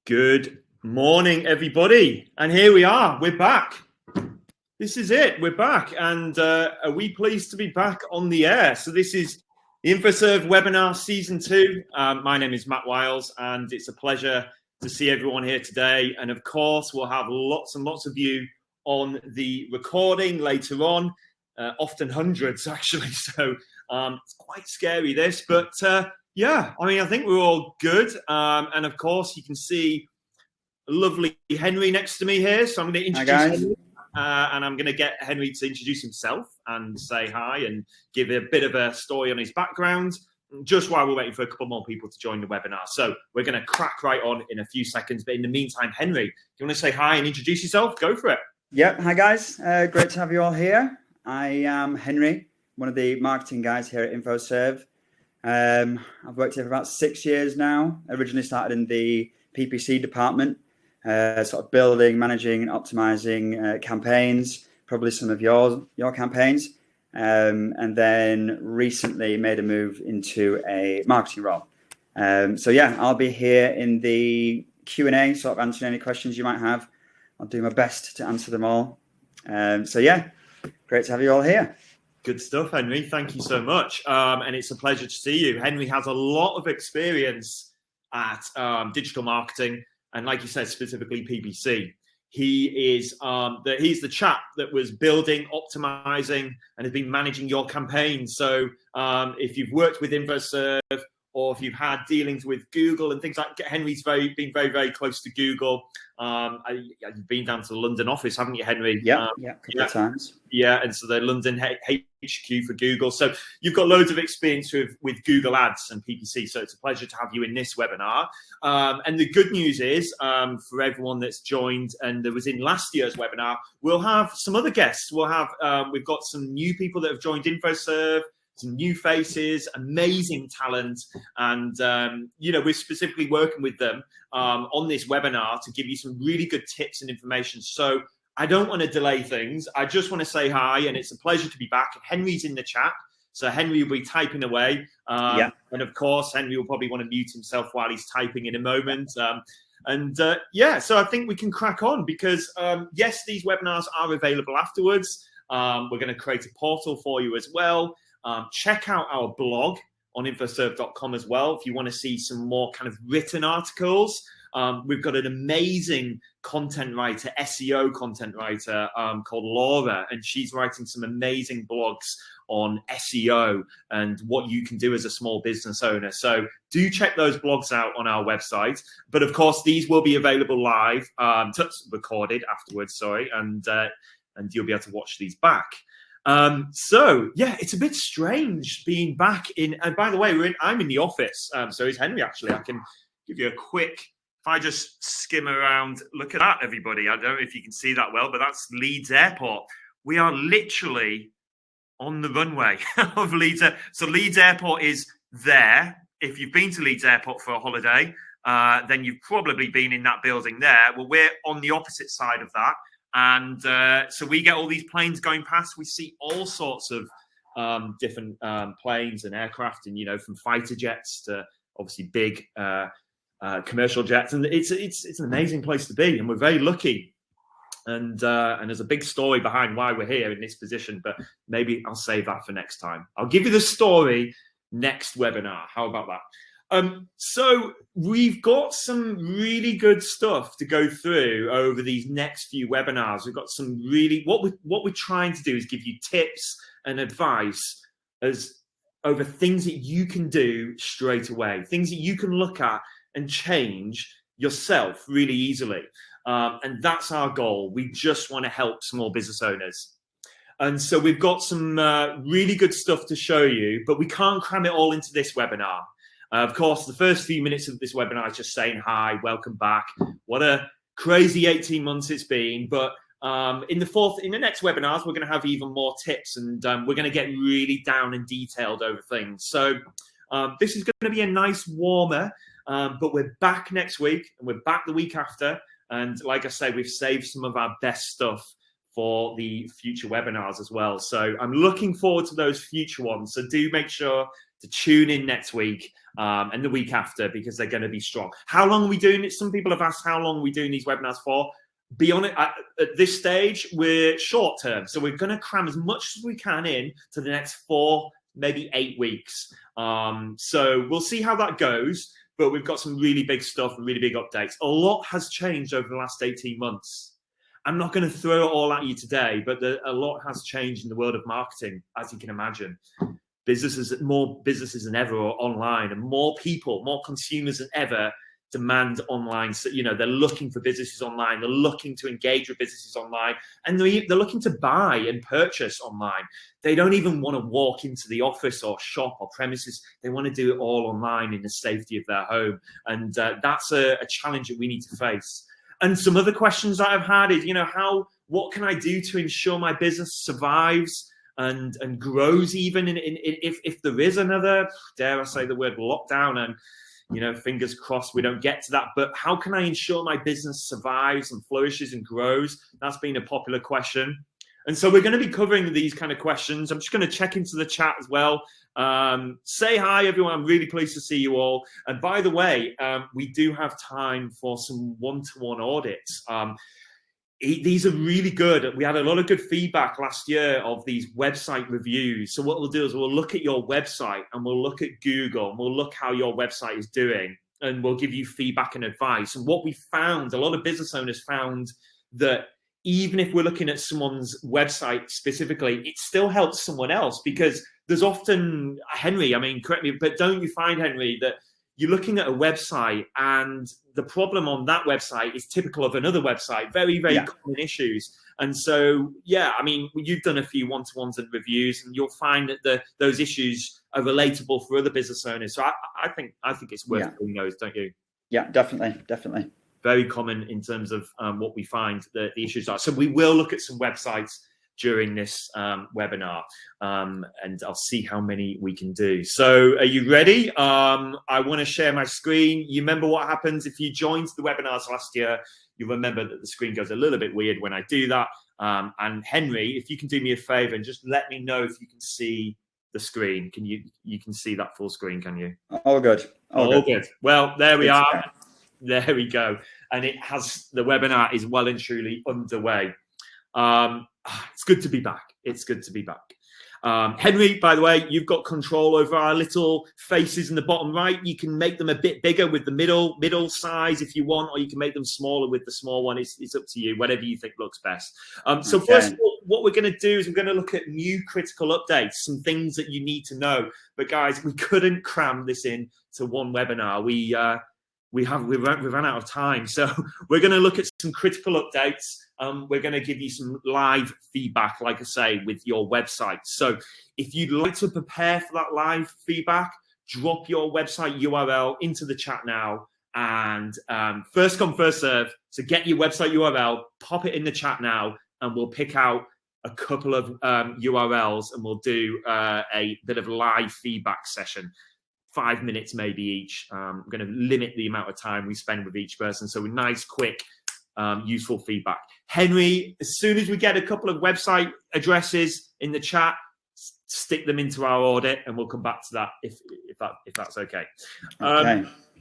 Good morning, everybody. And here we are. We're back. This is it. We're back. And are we pleased to be back on the air? So this is the InfoServe webinar season 2. My name is Matt Wiles, and it's a pleasure to see everyone here today. And of course, we'll have lots and lots of you on the recording later on, often hundreds, actually. So it's quite scary, this. But yeah, I mean, I think we're all good. And of course, you can see lovely Henry next to me here. So I'm going to introduce Henry, and I'm going to get Henry to introduce himself and say hi and give a bit of a story on his background, just while we're waiting for a couple more people to join the webinar. So we're going to crack right on in a few seconds. But in the meantime, Henry, do you want to say hi and introduce yourself? Go for it. Yep. Hi, guys. Great to have you all here. I am Henry, one of the marketing guys here at InfoServe. I've worked here for about 6 years now. I originally started in the PPC department, sort of building, managing and optimizing campaigns, probably some of your campaigns. And then recently made a move into a marketing role. So yeah, I'll be here in the Q&A, sort of answering any questions you might have. I'll do my best to answer them all. So yeah, great to have you all here. Good stuff, Henry. Thank you so much. And it's a pleasure to see you. Henry has a lot of experience at digital marketing, and like you said, specifically PPC. He's the chap that was building, optimizing, and has been managing your campaign. So if you've worked with InfoServe, or if you've had dealings with Google and things like that, Henry's been very, very close to Google. You've been down to the London office, haven't you, Henry? Yeah, a couple of times. Yeah, and so the London HQ for Google. So you've got loads of experience with Google Ads and PPC. So it's a pleasure to have you in this webinar. And the good news is, for everyone that's joined and that was in last year's webinar, we'll have some other guests. We've got some new people that have joined InfoServe, some new faces, amazing talent. And, we're specifically working with them on this webinar to give you some really good tips and information. So I don't want to delay things. I just want to say hi, and it's a pleasure to be back. Henry's in the chat, so Henry will be typing away. And of course, Henry will probably want to mute himself while he's typing in a moment. So I think we can crack on because, yes, these webinars are available afterwards. We're going to create a portal for you as well. Check out our blog on infoserve.com as well if you want to see some more kind of written articles. We've got an amazing content writer, SEO content writer called Laura, and she's writing some amazing blogs on SEO and what you can do as a small business owner. So do check those blogs out on our website. But of course, these will be available live, recorded afterwards, and you'll be able to watch these back. So yeah, it's a bit strange being back in, and by the way, I'm in the office. So is Henry, actually. I can give you a quick, if I just skim around, look at that, everybody. I don't know if you can see that well, but that's Leeds Airport. We are literally on the runway of Leeds. So Leeds Airport is there. If you've been to Leeds Airport for a holiday, then you've probably been in that building there. Well, we're on the opposite side of that. And so we get all these planes going past. We see all sorts of different planes and aircraft, and from fighter jets to obviously big commercial jets. And it's an amazing place to be, and we're very lucky. And there's a big story behind why we're here in this position, but maybe I'll save that for next time. I'll give you the story next webinar. How about that? So we've got some really good stuff to go through over these next few webinars. We've got some really, what we're trying to do is give you tips and advice over things that you can do straight away, things that you can look at and change yourself really easily. And that's our goal. We just want to help small business owners. And so we've got some really good stuff to show you, but we can't cram it all into this webinar. Of course, the first few minutes of this webinar is just saying hi, welcome back. What a crazy 18 months it's been. But in the next webinars, we're going to have even more tips, and we're going to get really down and detailed over things. So this is going to be a nice warmer, but we're back next week, and we're back the week after. And like I say, we've saved some of our best stuff for the future webinars as well. So I'm looking forward to those future ones. So do make sure to tune in next week and the week after, because they're going to be strong. How long are we doing it? Some people have asked how long are we doing these webinars for. Be on it at this stage, we're short term, so we're going to cram as much as we can in to the next 4, maybe 8 weeks. So we'll see how that goes, but we've got some really big stuff and really big updates. A lot has changed over the last 18 months. I'm not going to throw it all at you today, but a lot has changed in the world of marketing, as you can imagine. More businesses than ever are online, and more people, more consumers than ever demand online. So, they're looking for businesses online. They're looking to engage with businesses online, and they're looking to buy and purchase online. They don't even want to walk into the office or shop or premises. They want to do it all online in the safety of their home. And that's a challenge that we need to face. And some other questions that I've had is, what can I do to ensure my business survives and grows, even if there is another, dare I say the word, lockdown, and fingers crossed we don't get to that. But how can I ensure my business survives and flourishes and grows? That's been a popular question. And so we're going to be covering these kind of questions. I'm just going to check into the chat as well. Say hi, everyone. I'm really pleased to see you all. And by the way, we do have time for some one-to-one audits. These are really good. We had a lot of good feedback last year of these website reviews. So what we'll do is we'll look at your website and we'll look at Google and we'll look how your website is doing, and we'll give you feedback and advice. And what we found, a lot of business owners found that even if we're looking at someone's website specifically, it still helps someone else, because there's often, Henry, correct me, but don't you find, Henry, that you're looking at a website and the problem on that website is typical of another website, very, very common issues. And so, you've done a few one-to-ones and reviews, and you'll find that those issues are relatable for other business owners. So I think it's worth doing those, don't you? Yeah, definitely. Very common in terms of what we find the issues are. So we will look at some websites during this webinar, and I'll see how many we can do. So are you ready? I want to share my screen. You remember what happens if you joined the webinars last year? You remember that the screen goes a little bit weird when I do that. And Henry, if you can do me a favor and just let me know if you can see the screen. You can see that full screen, can you? All good. All good. Well, there we are. There we go. And the webinar is well and truly underway. It's good to be back. It's good to be back. Henry, by the way, you've got control over our little faces in the bottom right. You can make them a bit bigger with the middle size if you want, or you can make them smaller with the small one. It's up to you, whatever you think looks best. So first of all, what we're going to do is we're going to look at new critical updates, some things that you need to know. But guys, we couldn't cram this in to one webinar. We've run out of time. So we're going to look at some critical updates. We're going to give you some live feedback, like I say, with your website. So if you'd like to prepare for that live feedback, drop your website URL into the chat now. And first come, first serve. So get your website URL, pop it in the chat now, and we'll pick out a couple of URLs and we'll do a bit of live feedback session. 5 minutes maybe each. I'm going to limit the amount of time we spend with each person. So nice, quick, useful feedback. Henry, as soon as we get a couple of website addresses in the chat, stick them into our audit and we'll come back to that if that's okay.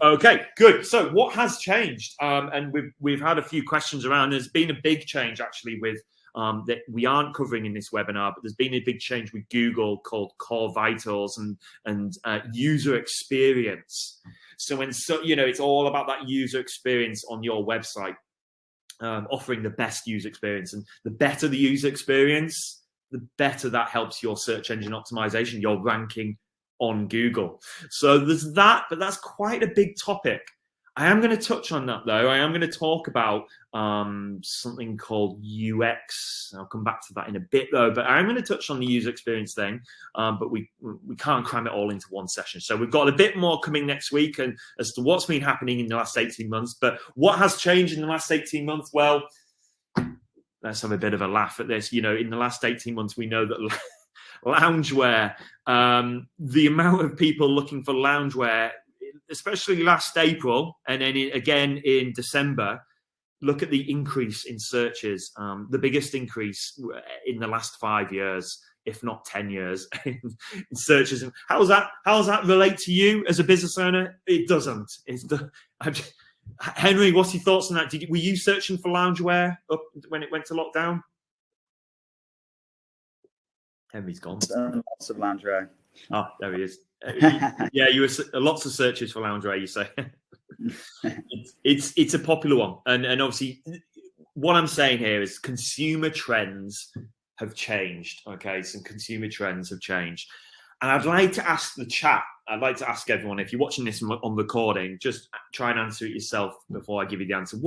Okay, good. So what has changed? And we've had a few questions around. There's been a big change actually with that we aren't covering in this webinar, but there's been a big change with Google called Core Vitals and user experience. So it's all about that user experience on your website, offering the best user experience. And the better the user experience, the better that helps your search engine optimization, your ranking on Google. So there's that, but that's quite a big topic. I am going to touch on that though. I am going to talk about something called UX. I'll come back to that in a bit though, but I'm going to touch on the user experience thing, but we can't cram it all into one session. So we've got a bit more coming next week and as to what's been happening in the last 18 months. But what has changed in the last 18 months? Well, let's have a bit of a laugh at this. In the last 18 months, we know that loungewear, the amount of people looking for loungewear, especially last April and then again in December, look at the increase in searches, the biggest increase in the last 5 years if not 10 years in searches. And how does that relate to you as a business owner? It doesn't. Henry, what's your thoughts on that? Were you searching for loungewear up when it went to lockdown? Henry's gone. Lots of lingerie. Oh, there he is. Yeah, you were lots of searches for loungewear, you say. It's a popular one, and obviously what I'm saying here is consumer trends have changed. Okay, some consumer trends have changed, and I'd like to ask the chat. I'd like to ask everyone, if you're watching this on recording, just try and answer it yourself before I give you the answer.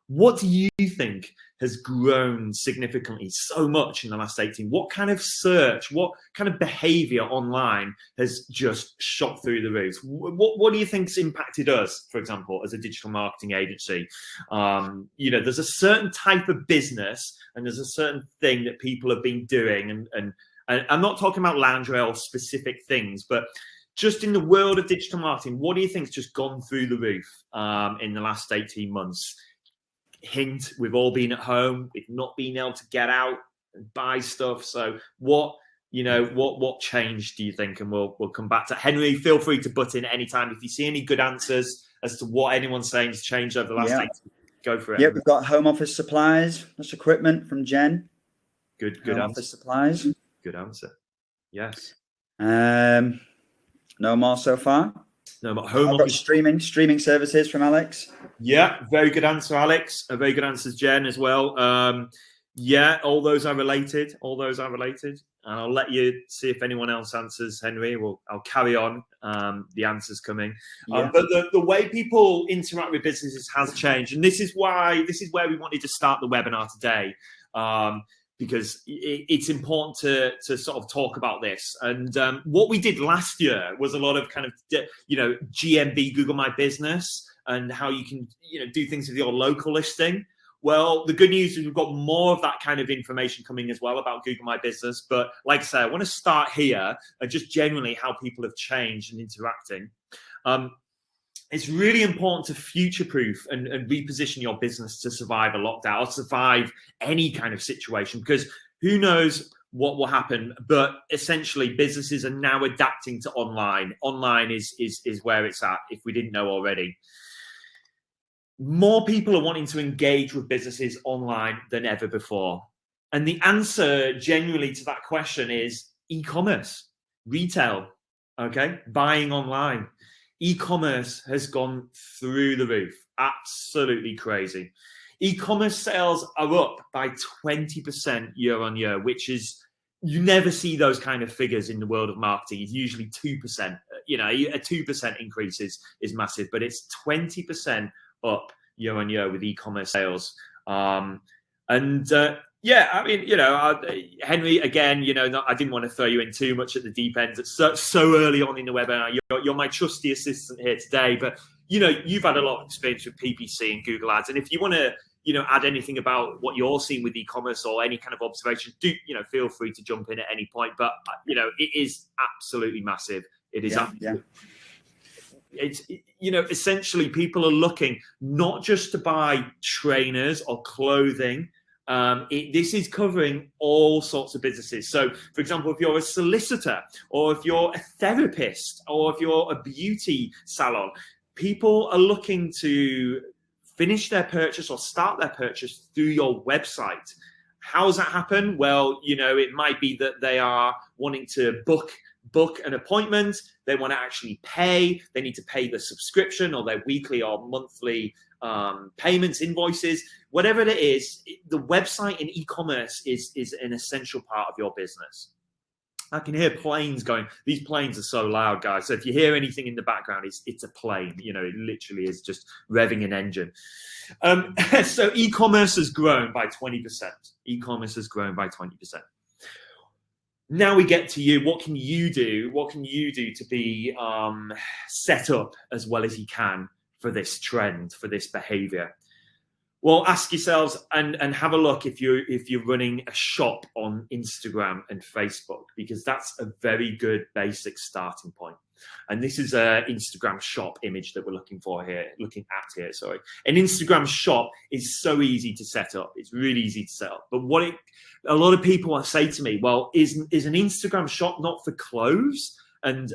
What do you think has grown significantly so much in the last 18? What kind of search, what kind of behavior online has just shot through the roof? What do you think's impacted us, for example, as a digital marketing agency? There's a certain type of business and there's a certain thing that people have been doing. And I'm not talking about lingerie or specific things, but just in the world of digital marketing, what do you think's just gone through the roof in the last 18 months? Hint, we've all been at home, we've not been able to get out and buy stuff. So what changed, do you think? And we'll come back to Henry. Feel free to butt in anytime if you see any good answers as to what anyone's saying has changed over the last 18. Go for it. Yeah, we've got home office supplies. That's equipment from Jen. Good home answer. Office supplies. Good answer. Yes. No more so far. No, but home office streaming services from Alex. Yeah, very good answer, Alex. A very good answer, Jen, as well. Yeah, all those are related. And I'll let you see if anyone else answers, Henry. I'll carry on. The answers coming. Yeah. But the way people interact with businesses has changed, and this is where we wanted to start the webinar today. Because it's important to sort of talk about this. And what we did last year was a lot of kind of, GMB, Google My Business, and how you can, do things with your local listing. Well, the good news is we've got more of that kind of information coming as well about Google My Business. But like I say, I want to start here and just generally how people have changed and interacting. It's really important to future-proof and reposition your business to survive a lockdown or survive any kind of situation, because who knows what will happen. But essentially, businesses are now adapting to online. Online is where it's at, if we didn't know already. More people are wanting to engage with businesses online than ever before. And the answer genuinely to that question is e-commerce, retail, okay, buying online. E-commerce has gone through the roof, absolutely crazy. E-commerce sales are up by 20% year on year, which is, you never see those kind of figures in the world of marketing. It's usually 2%. A 2% increase is massive, but it's 20% up year on year with e-commerce sales. Yeah, I mean, Henry, again, I didn't want to throw you in too much at the deep end. It's so early on in the webinar. You're my trusty assistant here today, but, you've had a lot of experience with PPC and Google Ads. And if you want to, add anything about what you're seeing with e-commerce or any kind of observations, do, feel free to jump in at any point. But, it is absolutely massive. It is absolutely. It's, essentially people are looking not just to buy trainers or clothing. This is covering all sorts of businesses. So, for example, if you're a solicitor or if you're a therapist or if you're a beauty salon, people are looking to finish their purchase or start their purchase through your website. How does that happen? Well, it might be that they are wanting to book an appointment. They want to actually pay. They need to pay the subscription or their weekly or monthly payments, invoices, whatever it is. The website in e-commerce is an essential part of your business. I can hear planes going. These planes are so loud, guys. So if you hear anything in the background, it's a plane. It literally is just revving an engine. So e-commerce has grown by 20%. E-commerce has grown by 20%. Now we get to you. What can you do? What can you do to be set up as well as you can for this trend, for this behavior? Well, ask yourselves and have a look if you're running a shop on Instagram and Facebook, because that's a very good basic starting point. And this is an Instagram shop image that we're looking at here. Sorry, an Instagram shop is so easy to set up. It's really easy to set up. But a lot of people say to me, well, is an Instagram shop not for clothes and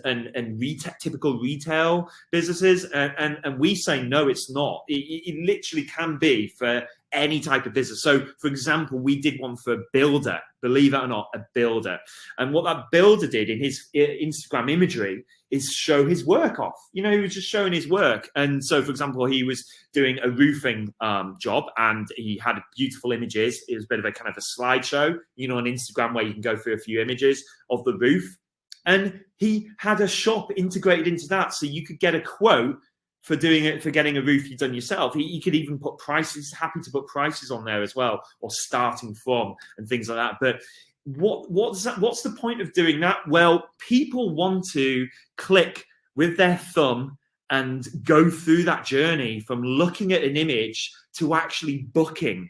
typical retail businesses? And we say, no, it's not. It literally can be for any type of business. So, for example, we did one for a builder, believe it or not, a builder. And what that builder did in his Instagram imagery is show his work off. He was just showing his work. And so, for example, he was doing a roofing job, and he had beautiful images. It was a bit of a kind of a slideshow, on Instagram, where you can go through a few images of the roof. And he had a shop integrated into that, so you could get a quote for getting a roof you've done yourself. He could even put prices, happy to put prices on there as well, or starting from and things like that. But what's the point of doing that? Well, people want to click with their thumb and go through that journey from looking at an image to actually booking.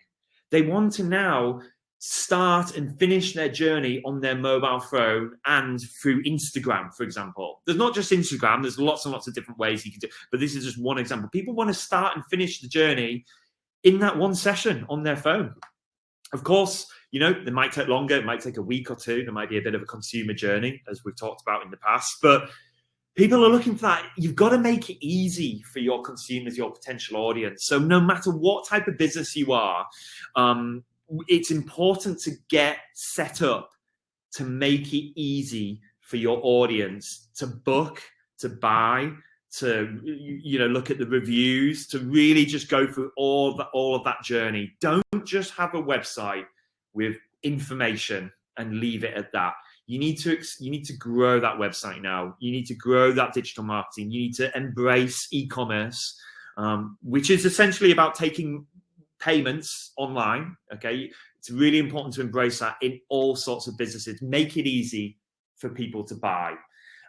They want to now start and finish their journey on their mobile phone and through Instagram, for example. There's not just Instagram, there's lots and lots of different ways you can do, but this is just one example. People want to start and finish the journey in that one session on their phone. Of course, they might take longer, it might take a week or two, there might be a bit of a consumer journey, as we've talked about in the past, but people are looking for that. You've got to make it easy for your consumers, your potential audience. So no matter what type of business you are, it's important to get set up to make it easy for your audience to book, to buy, to look at the reviews, to really just go through all of that journey. Don't just have a website with information and leave it at that. You need to grow that website now. You need to grow that digital marketing. You need to embrace e-commerce, which is essentially about taking payments online. Okay, it's really important to embrace that in all sorts of businesses. Make it easy for people to buy,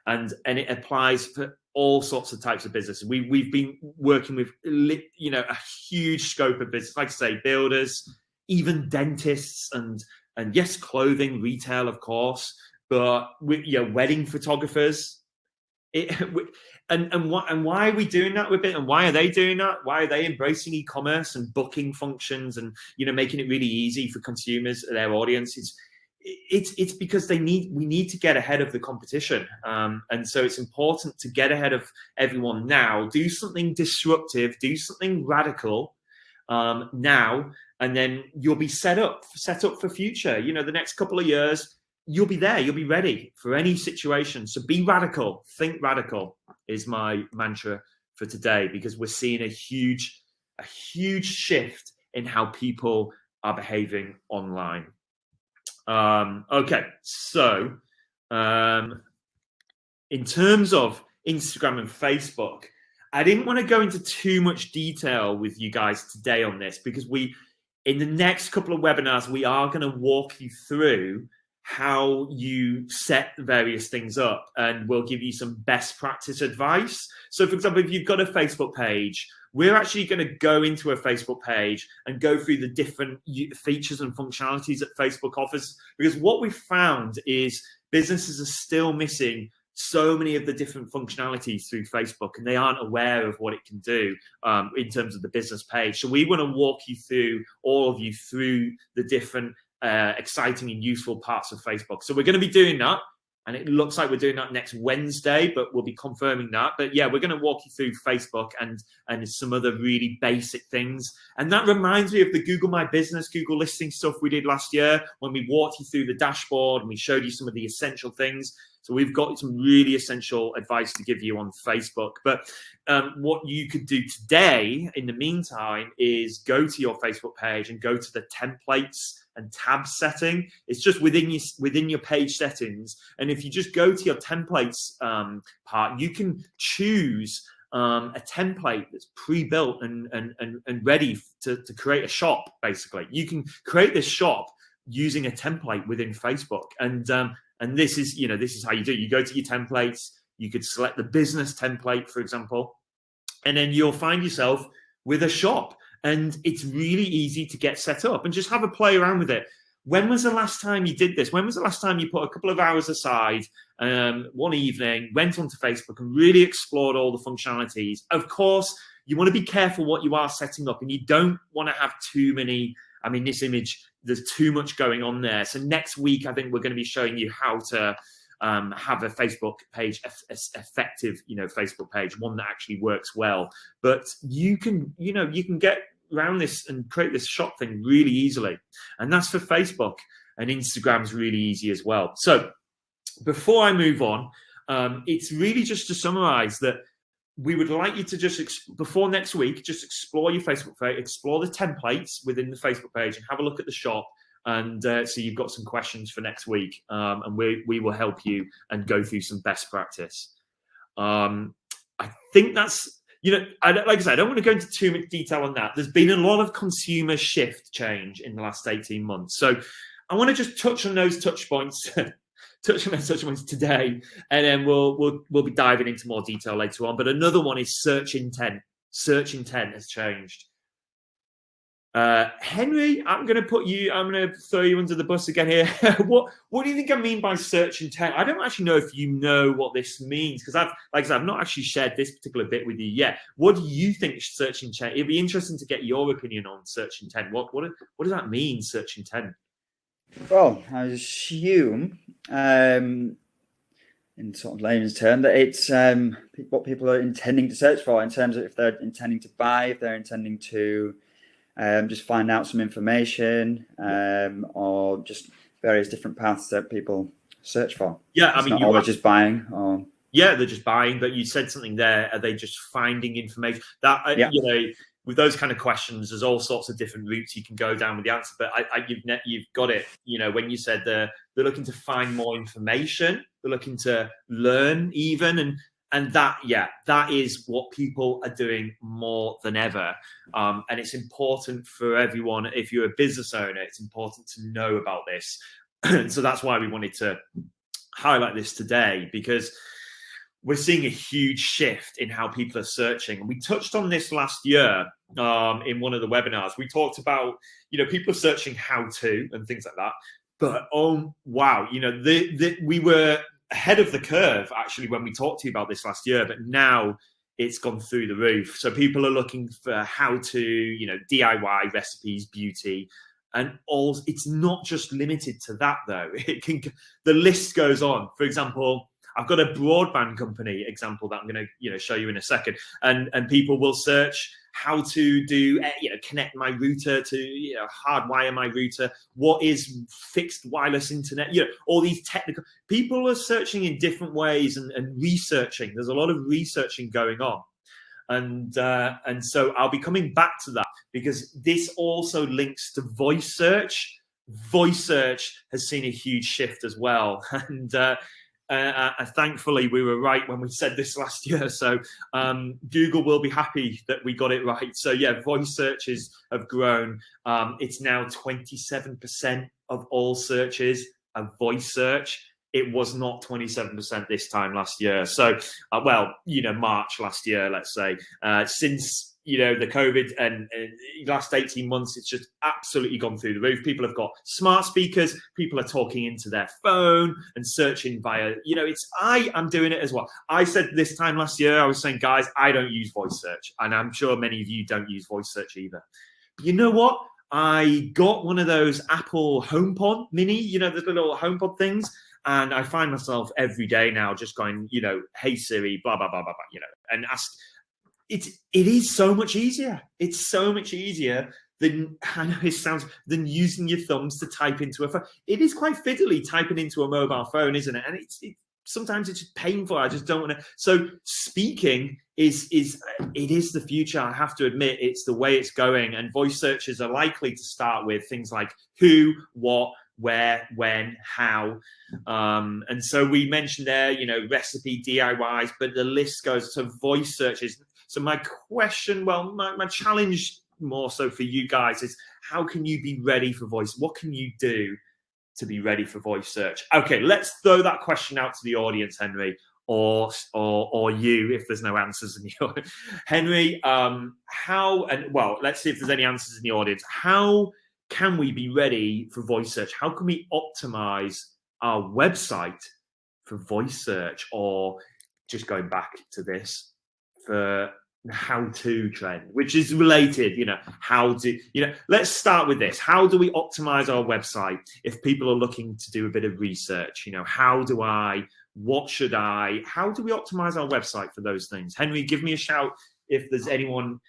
and it applies for all sorts of types of businesses. We've been working with a huge scope of business, like I say, builders, even dentists, and yes, clothing, retail, of course, but wedding photographers. And why are we doing that with it? And why are they doing that? Why are they embracing e-commerce and booking functions and making it really easy for consumers, their audiences? It's because we need to get ahead of the competition, and so it's important to get ahead of everyone now. Do something disruptive, do something radical now, and then you'll be set up for future. The next couple of years, you'll be there. You'll be ready for any situation. So be radical. Think radical is my mantra for today, because we're seeing a huge shift in how people are behaving online. Okay, so in terms of Instagram and Facebook, I didn't want to go into too much detail with you guys today on this, because in the next couple of webinars, we are going to walk you through how you set various things up, and we'll give you some best practice advice. So, for example, if you've got a Facebook page, we're actually going to go into a Facebook page and go through the different features and functionalities that Facebook offers, because what we've found is businesses are still missing so many of the different functionalities through Facebook, and they aren't aware of what it can do in terms of the business page. So we want to walk you through, all of you, through the different exciting and useful parts of Facebook. So we're going to be doing that, and it looks like we're doing that next Wednesday, but we'll be confirming that. But yeah, we're going to walk you through Facebook and some other really basic things. And that reminds me of the Google My Business, Google listing stuff we did last year, when we walked you through the dashboard and we showed you some of the essential things. So we've got some really essential advice to give you on Facebook. But what you could do today, in the meantime, is go to your Facebook page and go to the templates and tabs setting. It's just within your page settings. And if you just go to your templates part, you can choose a template that's pre-built and ready to create a shop. Basically, you can create this shop using a template within Facebook. And this is how you do it. You go to your templates. You could select the business template, for example, and then you'll find yourself with a shop. And it's really easy to get set up and just have a play around with it. When was the last time you did this? When was the last time you put a couple of hours aside one evening, went onto Facebook and really explored all the functionalities? Of course, you want to be careful what you are setting up, and you don't want to have too many. I mean, this image, there's too much going on there. So next week, I think we're going to be showing you how to have a Facebook page, effective, Facebook page, one that actually works well. But you can get around this and create this shop thing really easily. And that's for Facebook, and Instagram's really easy as well. So before I move on, it's really just to summarize that we would like you to just, before next week, just explore your Facebook page, explore the templates within the Facebook page and have a look at the shop. And so you've got some questions for next week, and we will help you and go through some best practice. I think that's, like I said, I don't want to go into too much detail on that. There's been a lot of consumer shift change in the last 18 months. So I want to just touch on those touch points today, and then we'll be diving into more detail later on. But another one is search intent. Search intent has changed. Henry, I'm going to throw you under the bus again here. What do you think I mean by search intent? I don't actually know if you know what this means, because I've not actually shared this particular bit with you yet. What do you think search intent? It'd be interesting to get your opinion on search intent. What does that mean, search intent? Well, I assume, in sort of layman's term, that it's what people are intending to search for, in terms of if they're intending to buy, if they're intending to just find out some information, or just various different paths that people search for. Yeah, I mean, not always just buying. Or yeah, they're just buying. But you said something there. Are they just finding information? That yeah. With those kind of questions, there's all sorts of different routes you can go down with the answer. But you've got it. When you said they're looking to find more information, they're looking to learn even, and that is what people are doing more than ever. And it's important for everyone. If you're a business owner, it's important to know about this. So that's why we wanted to highlight this today, because we're seeing a huge shift in how people are searching. And we touched on this last year in one of the webinars. We talked about, people are searching how to and things like that. But, oh, wow, we were ahead of the curve, actually, when we talked to you about this last year. But now it's gone through the roof. So people are looking for how to, DIY recipes, beauty. And it's not just limited to that, though. The list goes on. For example, I've got a broadband company example that I'm going to, show you in a second. And people will search how to do, connect my router to, hardwire my router. What is fixed wireless internet? All these technical. People are searching in different ways and researching. There's a lot of researching going on. And so I'll be coming back to that, because this also links to voice search. Voice search has seen a huge shift as well. And thankfully, we were right when we said this last year. So Google will be happy that we got it right. So yeah, voice searches have grown. It's now 27% of all searches are voice search. It was not 27% this time last year. So, March last year, let's say, since the COVID and last 18 months, it's just absolutely gone through the roof. People have got smart speakers. People are talking into their phone and searching via, I am doing it as well. I said this time last year, I was saying, guys, I don't use voice search. And I'm sure many of you don't use voice search either. But you know what? I got one of those Apple HomePod mini, the little HomePod things. And I find myself every day now just going, hey Siri, blah, blah, blah, blah, blah, and ask. It is so much easier. It's so much easier than, I know it sounds, than using your thumbs to type into a phone. It is quite fiddly typing into a mobile phone, isn't it? And sometimes it's just painful. I just don't want to. So speaking is the future. I have to admit, it's the way it's going. And voice searches are likely to start with things like who, what, where, when, how. And so we mentioned there, recipe, DIYs, but the list goes to voice searches. So my question, my challenge more so for you guys is, how can you be ready for voice? What can you do to be ready for voice search? Okay, let's throw that question out to the audience, Henry. or you if there's no answers in your Henry, how, and well, let's see if there's any answers in the audience. How can we be ready for voice search? How can we optimize our website for voice search? Or just going back to this for how-to trend, which is related, how to, let's start with this. How do we optimize our website if people are looking to do a bit of research? How do we optimize our website for those things? Henry, give me a shout if there's anyone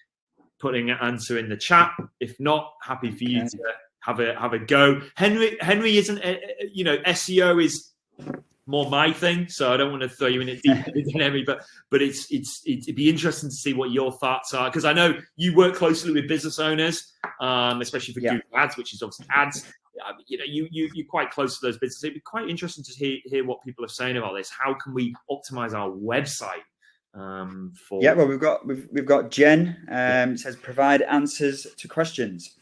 putting an answer in the chat. If not, happy for you to have a go. Henry isn't, SEO is more my thing, so I don't want to throw you in it deeper than Henry, but it'd be interesting to see what your thoughts are, because I know you work closely with business owners, especially for Google Ads, which is obviously ads. You're quite close to those businesses. It'd be quite interesting to hear what people are saying about this. How can we optimize our website? Well, we've got Jen. It says provide answers to questions.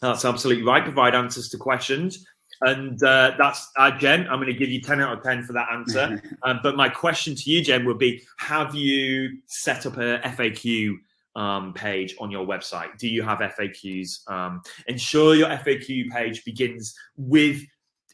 That's absolutely right. Provide answers to questions. And that's Jen. I'm going to give you 10 out of 10 for that answer. But my question to you, Jen, would be: have you set up a FAQ page on your website? Do you have FAQs? Ensure your FAQ page begins with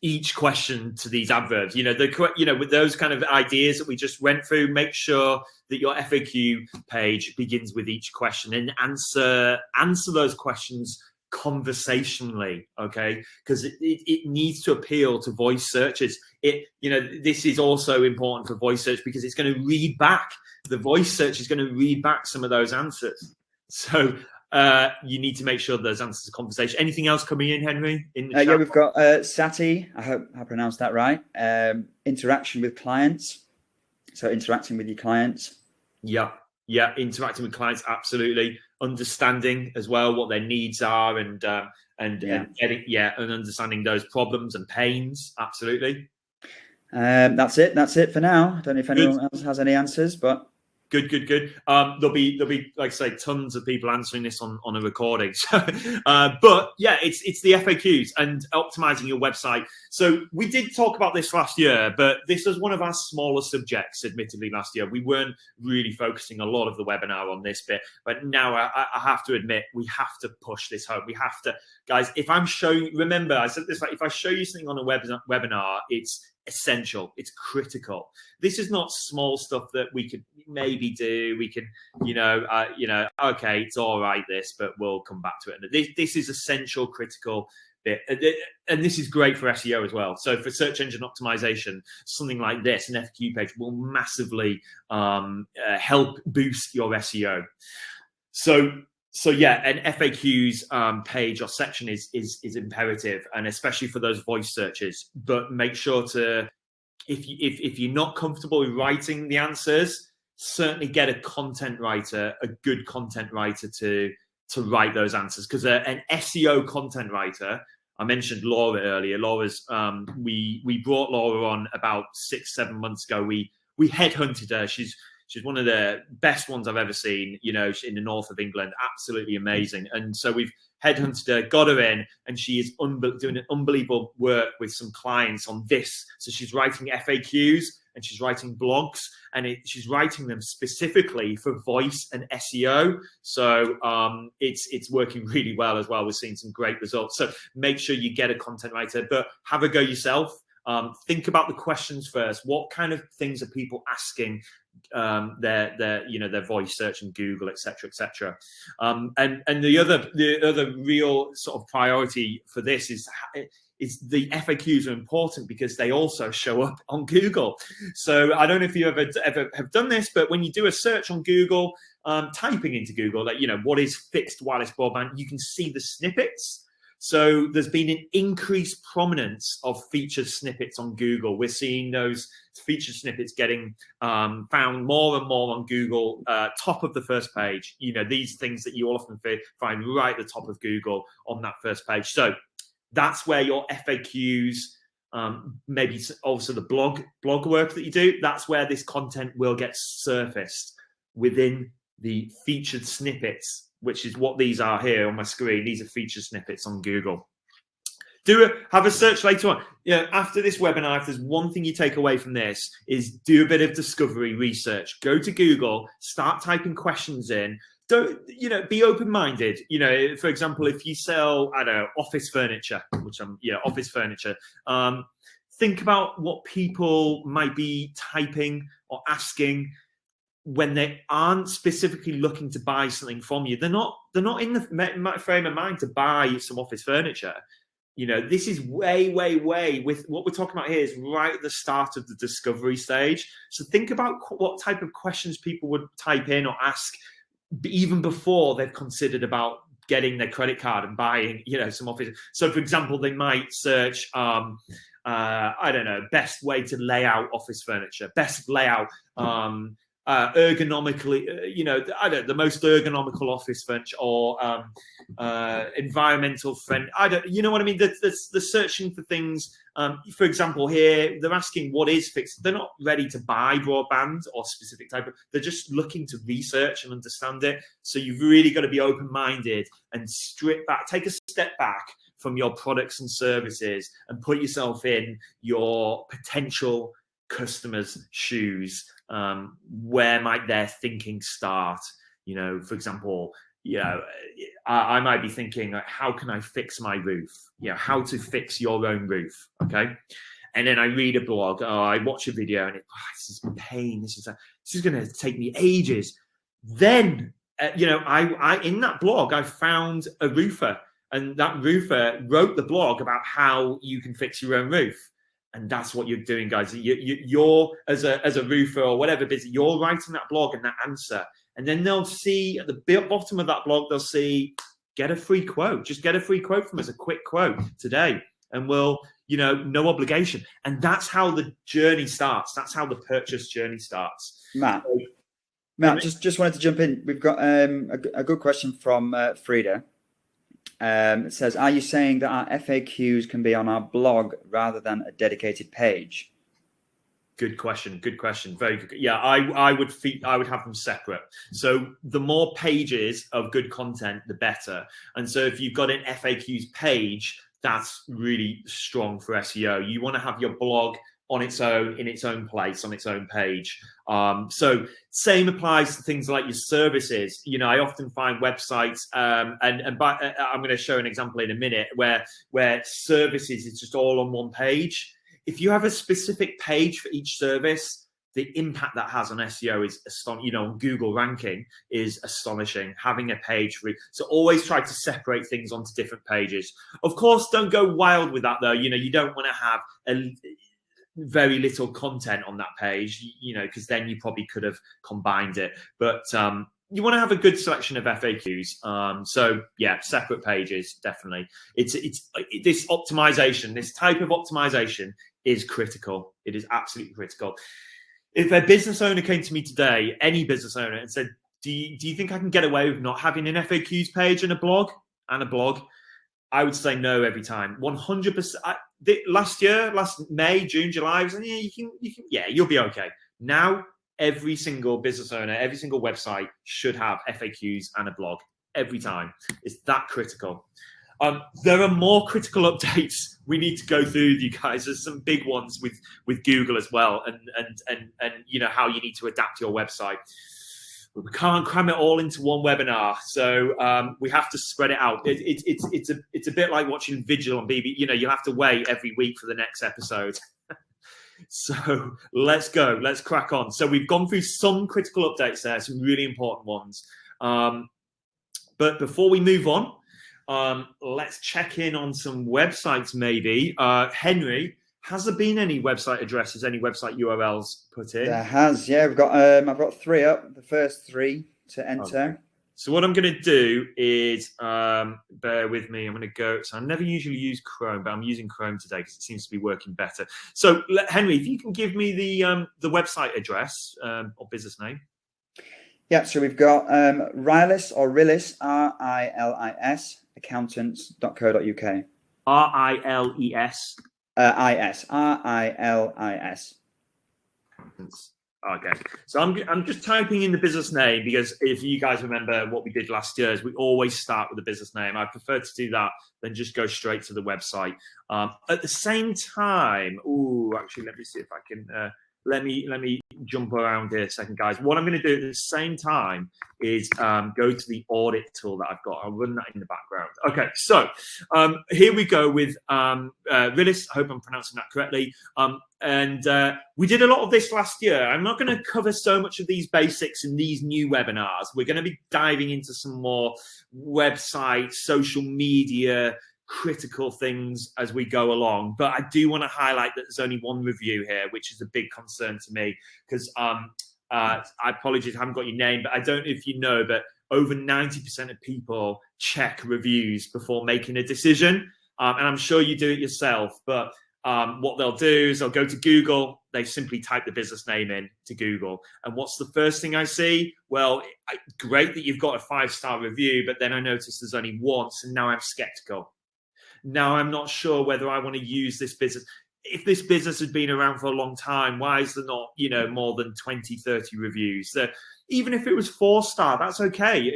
each question to these adverbs. With those kind of ideas that we just went through, make sure that your FAQ page begins with each question and answer those questions conversationally, okay? Because it needs to appeal to voice searchers. This is also important for voice search because it's going to read back. The voice search is going to read back some of those answers. So you need to make sure those answers are conversation. Anything else coming in, Henry? Yeah, we've got Sati. I hope I pronounced that right. Interaction with clients. So interacting with your clients. Yeah, interacting with clients, absolutely. Understanding as well what their needs are and understanding those problems and pains, absolutely. That's it for now. I don't know if anyone else has any answers, but Good. There'll be, like I say, tons of people answering this on a recording. But yeah, it's the FAQs and optimizing your website. So we did talk about this last year, but this was one of our smaller subjects, admittedly, last year. We weren't really focusing a lot of the webinar on this bit, but now I have to admit, we have to push this home. We have to, guys, if I'm showing, remember, I said this, like, if I show you something on a webinar, it's essential, it's critical. This is not small stuff that we could maybe do. We can, okay, it's all right, this, but we'll come back to it. This is essential, critical bit, and this is great for SEO as well. So for search engine optimization, something like this, an FAQ page, will massively help boost your SEO. So yeah, an FAQs page or section is imperative, and especially for those voice searches. But make sure to, if you're not comfortable with writing the answers, certainly get a content writer, a good content writer to write those answers. Because an SEO content writer, I mentioned Laura earlier. Laura's we brought Laura on about 6-7 months ago. We headhunted her. She's one of the best ones I've ever seen, in the north of England. Absolutely amazing. And so we've headhunted her, got her in, and she is doing an unbelievable work with some clients on this. So she's writing FAQs and she's writing blogs, and she's writing them specifically for voice and SEO. So it's working really well as well. We're seeing some great results. So make sure you get a content writer, but have a go yourself. Think about the questions first. What kind of things are people asking their voice search in Google, etc., etc. And the other real sort of priority for this is the FAQs are important because they also show up on Google. So I don't know if you ever have done this, but when you do a search on Google, typing into Google, what is fixed wireless broadband, you can see the snippets. So there's been an increased prominence of featured snippets on Google. We're seeing those featured snippets getting found more and more on Google, top of the first page. These things that you often find right at the top of Google on that first page. So that's where your FAQs, maybe also the blog work that you do, that's where this content will get surfaced within the featured snippets, which is what these are here on my screen. These are featured snippets on Google. Have a search later on. After this webinar, if there's one thing you take away from this, is do a bit of discovery research. Go to Google, start typing questions in. Don't, be open-minded. For example, if you sell, I don't know, office furniture, office furniture, think about what people might be typing or asking when they aren't specifically looking to buy something from you. They're not in the frame of mind to buy some office furniture. This is way with what we're talking about here is right at the start of the discovery stage. So think about what type of questions people would type in or ask even before they've considered about getting their credit card and buying, some office. So for example, they might search, I don't know, best way to lay out office furniture, best layout, ergonomically, I don't know, the most ergonomical office furniture, or environmental friend. I don't, you know what I mean? They're searching for things. For example, here they're asking what is fixed. They're not ready to buy broadband or specific type of. They're just looking to research and understand it. So you've really got to be open-minded and strip back, take a step back from your products and services and put yourself in your potential customers' shoes. Where might their thinking start? For example, I might be thinking, how can I fix my roof? How to fix your own roof. Okay. And then I read a blog, I watch a video, and this is pain. This is going to take me ages. Then, I in that blog, I found a roofer, and that roofer wrote the blog about how you can fix your own roof. And that's what you're doing, guys. You're as a roofer or whatever business, you're writing that blog and that answer. And then they'll see at the bottom of that blog, they'll see, get a free quote. Just get a free quote from us, a quick quote today. And we'll, no obligation. And that's how the journey starts. That's how the purchase journey starts. Matt, just wanted to jump in. We've got a good question from Frida. It says, are you saying that our FAQs can be on our blog rather than a dedicated page? Good question. Very good. Yeah, I would have them separate. So the more pages of good content, the better. And so if you've got an FAQs page, that's really strong for SEO. You want to have your blog on its own, in its own place, on its own page. So same applies to things like your services. I often find websites, I'm going to show an example in a minute where services is just all on one page. If you have a specific page for each service, the impact that has on SEO is astonishing. On Google ranking is astonishing. Having a page for it. So always try to separate things onto different pages. Of course, don't go wild with that though. You don't want to have very little content on that page, because then you probably could have combined it. But you want to have a good selection of FAQs. So yeah, separate pages, definitely. It's this optimization, this type of optimization is critical. It is absolutely critical. If a business owner came to me today, any business owner, and said, do you think I can get away with not having an FAQs page and a blog? I would say no every time. 100%. Last May, June, July, I was like, you'll be okay. Now, every single business owner, every single website should have FAQs and a blog every time. It's that critical. There are more critical updates we need to go through with you guys. There's some big ones with Google as well, and how you need to adapt your website. We can't cram it all into one webinar, so we have to spread it out. It's a bit like watching Vigil on BBC. You have to wait every week for the next episode. So let's go. Let's crack on. So we've gone through some critical updates there, some really important ones. But before we move on, let's check in on some websites maybe. Henry, has there been any website addresses, any website URLs put in? There has, yeah. I've got 3 up, the first 3 to enter. Okay. So what I'm going to do is, bear with me, I'm going to go, so I never usually use Chrome, but I'm using Chrome today because it seems to be working better. So Henry, if you can give me the website address or business name. Yeah, so we've got Rilis or Rilis, RILIS, accountants.co.uk. RILES. RILIS. Accountants. Okay, so I'm just typing in the business name, because if you guys remember what we did last year is we always start with the business name. I prefer to do that than just go straight to the website. At the same time, actually, let me see if I can. Let me jump around here a second, guys. What I'm going to do at the same time is go to the audit tool that I've got. I'll run that in the background. Okay, so here we go with Rilis. I hope I'm pronouncing that correctly. We did a lot of this last year. I'm not going to cover so much of these basics in these new webinars. We're going to be diving into some more website, social media, critical things as we go along. But I do want to highlight that there's only one review here, which is a big concern to me, because I apologize, I haven't got your name, but I don't know if you know, but over 90% of people check reviews before making a decision. And I'm sure you do it yourself, but what they'll do is they'll go to Google, they simply type the business name in to Google. And what's the first thing I see? Well, great that you've got a 5-star review, but then I notice there's only once, and now I'm skeptical. Now I'm not sure whether I want to use this business. If this business has been around for a long time, why is there not, more than 20, 30 reviews? So even if it was 4-star, that's okay.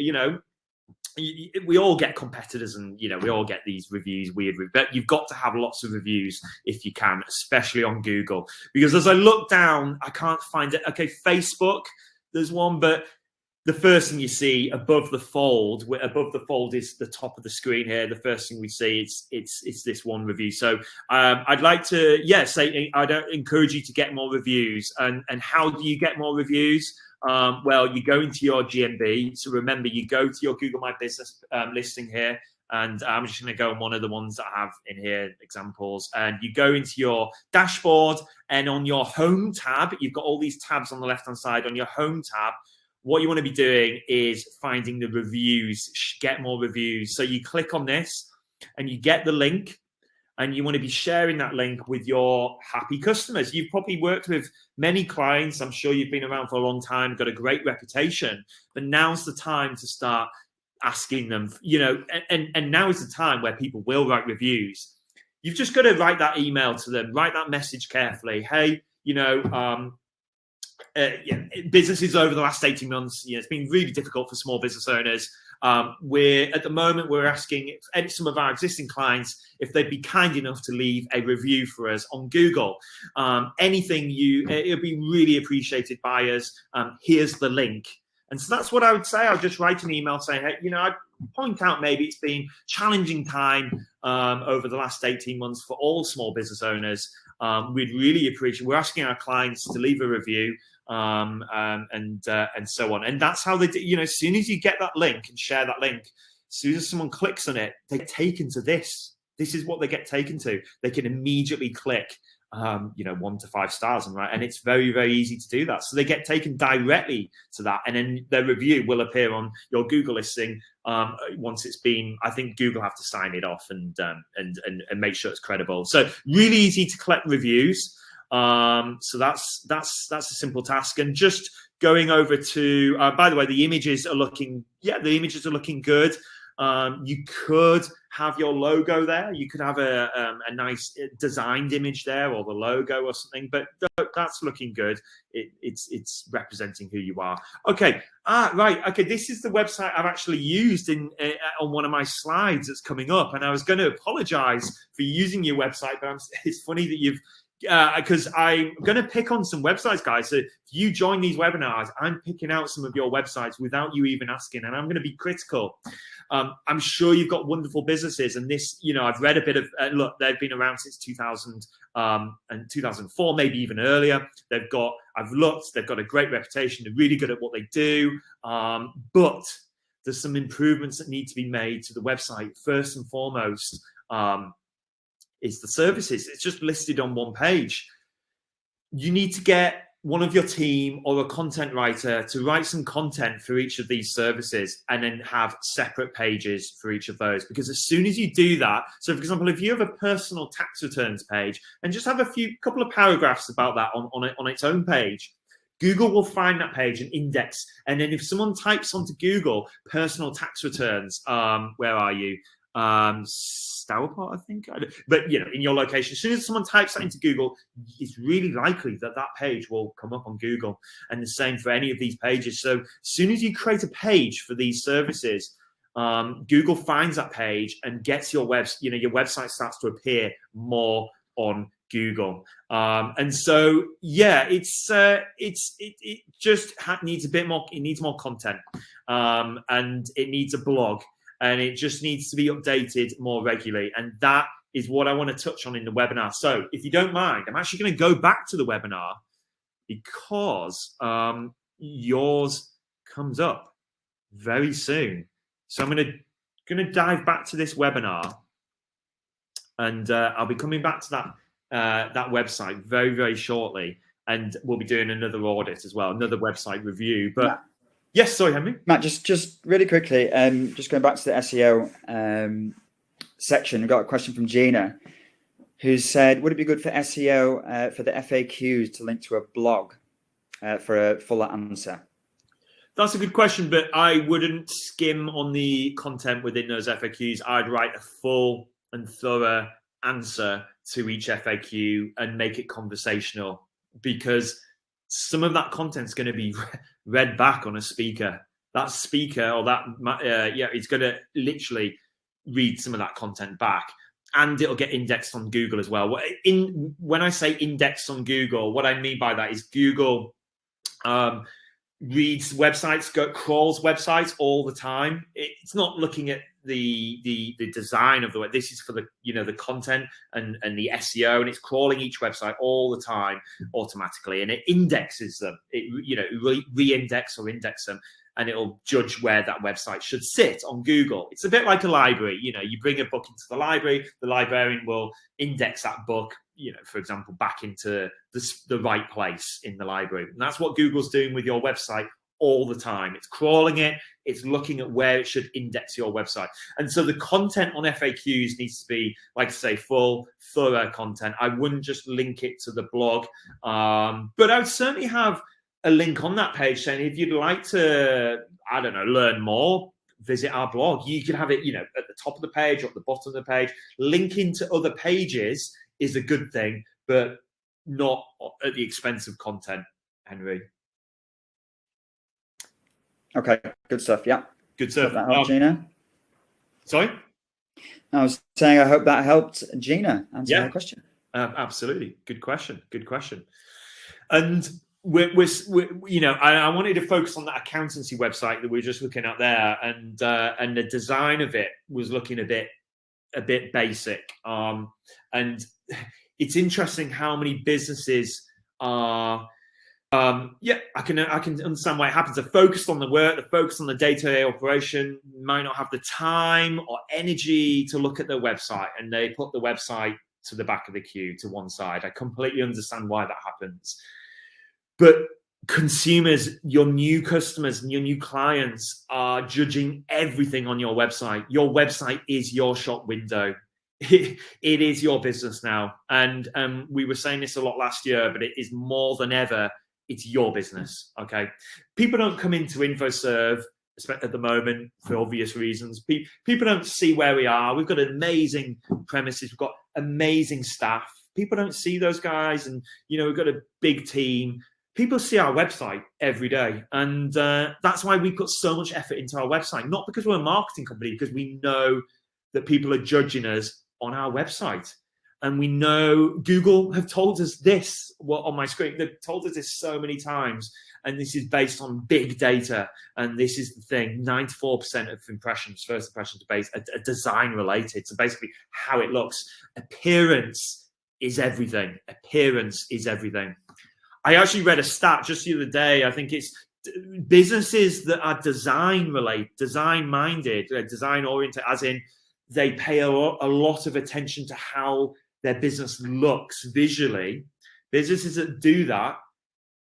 We all get competitors, and we all get these reviews, weird, but you've got to have lots of reviews if you can, especially on Google, because as I look down, I can't find it. Okay, Facebook, there's one, but the first thing you see above the fold is the top of the screen here. The first thing we see, it's this one review. So I'd like to say I'd encourage you to get more reviews. And how do you get more reviews? Well, you go into your GMB. So remember, you go to your Google My Business listing here, and I'm just going to go on one of the ones that I have in here, examples. And you go into your dashboard, and on your home tab, you've got all these tabs on the left-hand side. On your home tab, what you want to be doing is finding the reviews, get more reviews. So you click on this and you get the link, and you want to be sharing that link with your happy customers. You've probably worked with many clients. I'm sure you've been around for a long time, got a great reputation, but now's the time to start asking them, and now is the time where people will write reviews. You've just got to write that email to them, write that message carefully. Hey, businesses over the last 18 months, it's been really difficult for small business owners. At the moment, we're asking some of our existing clients if they'd be kind enough to leave a review for us on Google. It'll be really appreciated by us. Here's the link. And so that's what I would say. I'll just write an email saying, hey, I'd point out maybe it's been challenging time over the last 18 months for all small business owners. We'd really appreciate, we're asking our clients to leave a review, and so on. And that's how they do, as soon as you get that link and share that link, as soon as someone clicks on it, they get taken to this. This is what they get taken to. They can immediately click 1 to 5 stars, and it's very, very easy to do that. So they get taken directly to that, and then their review will appear on your Google listing once it's been. I think Google have to sign it off and make sure it's credible. So really easy to collect reviews. So that's a simple task. And just going over to, by the way, the images are looking good. You could have your logo there. You could have a nice designed image there, or the logo or something, but that's looking good. It's representing who you are. Okay. Right. Okay. This is the website I've actually used on one of my slides that's coming up. And I was going to apologize for using your website, but it's funny that you've, because I'm going to pick on some websites, guys. So if you join these webinars, I'm picking out some of your websites without you even asking, and I'm going to be critical. I'm sure you've got wonderful businesses, and this, I've read a bit of, look, they've been around since 2000 and 2004, maybe even earlier. They've got a great reputation. They're really good at what they do. But there's some improvements that need to be made to the website. First and foremost, is the services. It's just listed on one page. You need to get one of your team or a content writer to write some content for each of these services, and then have separate pages for each of those. Because as soon as you do that, so for example, if you have a personal tax returns page and just have couple of paragraphs about that on its own page, Google will find that page and index. And then if someone types onto Google personal tax returns, where are you? Stourport, I think. But in your location, as soon as someone types that into Google, it's really likely that that page will come up on Google. And the same for any of these pages. So as soon as you create a page for these services, Google finds that page and gets your your website starts to appear more on Google. And so, yeah, it just needs a bit more. It needs more content, and it needs a blog, and it just needs to be updated more regularly. And that is what I want to touch on in the webinar. So if you don't mind, I'm actually going to go back to the webinar because yours comes up very soon. So I'm going to dive back to this webinar, and I'll be coming back to that website very, very shortly, and we'll be doing another audit as well, another website review. But Matt, yes, sorry, Henry. Matt, just really quickly, just going back to the SEO section, we got a question from Gina, who said, "Would it be good for SEO for the FAQs to link to a blog for a fuller answer?" That's a good question, but I wouldn't skim on the content within those FAQs. I'd write a full and thorough answer to each FAQ and make it conversational, because some of that content is going to be read back on a speaker. That speaker or that, it's going to literally read some of that content back, and it'll get indexed on Google as well. When I say indexed on Google, what I mean by that is Google reads websites, crawls websites all the time. It's not looking at the design of the web. This is for the the content and the SEO, and it's crawling each website all the time automatically, and it indexes them. It re-index or index them, and it'll judge where that website should sit on Google. It's a bit like a library. You bring a book into the library, the librarian will index that book, for example, back into the right place in the library. And that's what Google's doing with your website all the time. It's crawling it. It's looking at where it should index your website. And so the content on FAQs needs to be, like I say, full, thorough content. I wouldn't just link it to the blog. But I would certainly have a link on that page saying, if you'd like to, I don't know, learn more, visit our blog. You can have it, at the top of the page or at the bottom of the page. Linking to other pages is a good thing, but not at the expense of content, Henry. Okay, good stuff. Yeah, good stuff. That helped, Gina. Sorry, I was saying I hope that helped Gina answer her question. Absolutely, good question. Good question. And we're I wanted to focus on that accountancy website that we were just looking at there, and the design of it was looking a bit basic. And it's interesting how many businesses are. I can understand why it happens. They're focused on the work, they're focused on the day-to-day operation, might not have the time or energy to look at their website, and they put the website to the back of the queue, to one side. I completely understand why that happens. But consumers, your new customers and your new clients are judging everything on your website. Your website is your shop window. It is your business now. And we were saying this a lot last year, but it is more than ever. It's your business, okay? People don't come into InfoServe at the moment for obvious reasons. People don't see where we are. We've got amazing premises. We've got amazing staff. People don't see those guys, and we've got a big team. People see our website every day, and that's why we put so much effort into our website. Not because we're a marketing company, because we know that people are judging us on our website. And we know Google have told us this, on my screen, they've told us this so many times. And this is based on big data. And this is the thing, 94% of impressions, first impressions are design related. So basically how it looks. Appearance is everything. Appearance is everything. I actually read a stat just the other day. I think it's businesses that are design related, design minded, design oriented, as in they pay a lot of attention to how their business looks visually. Businesses that do that,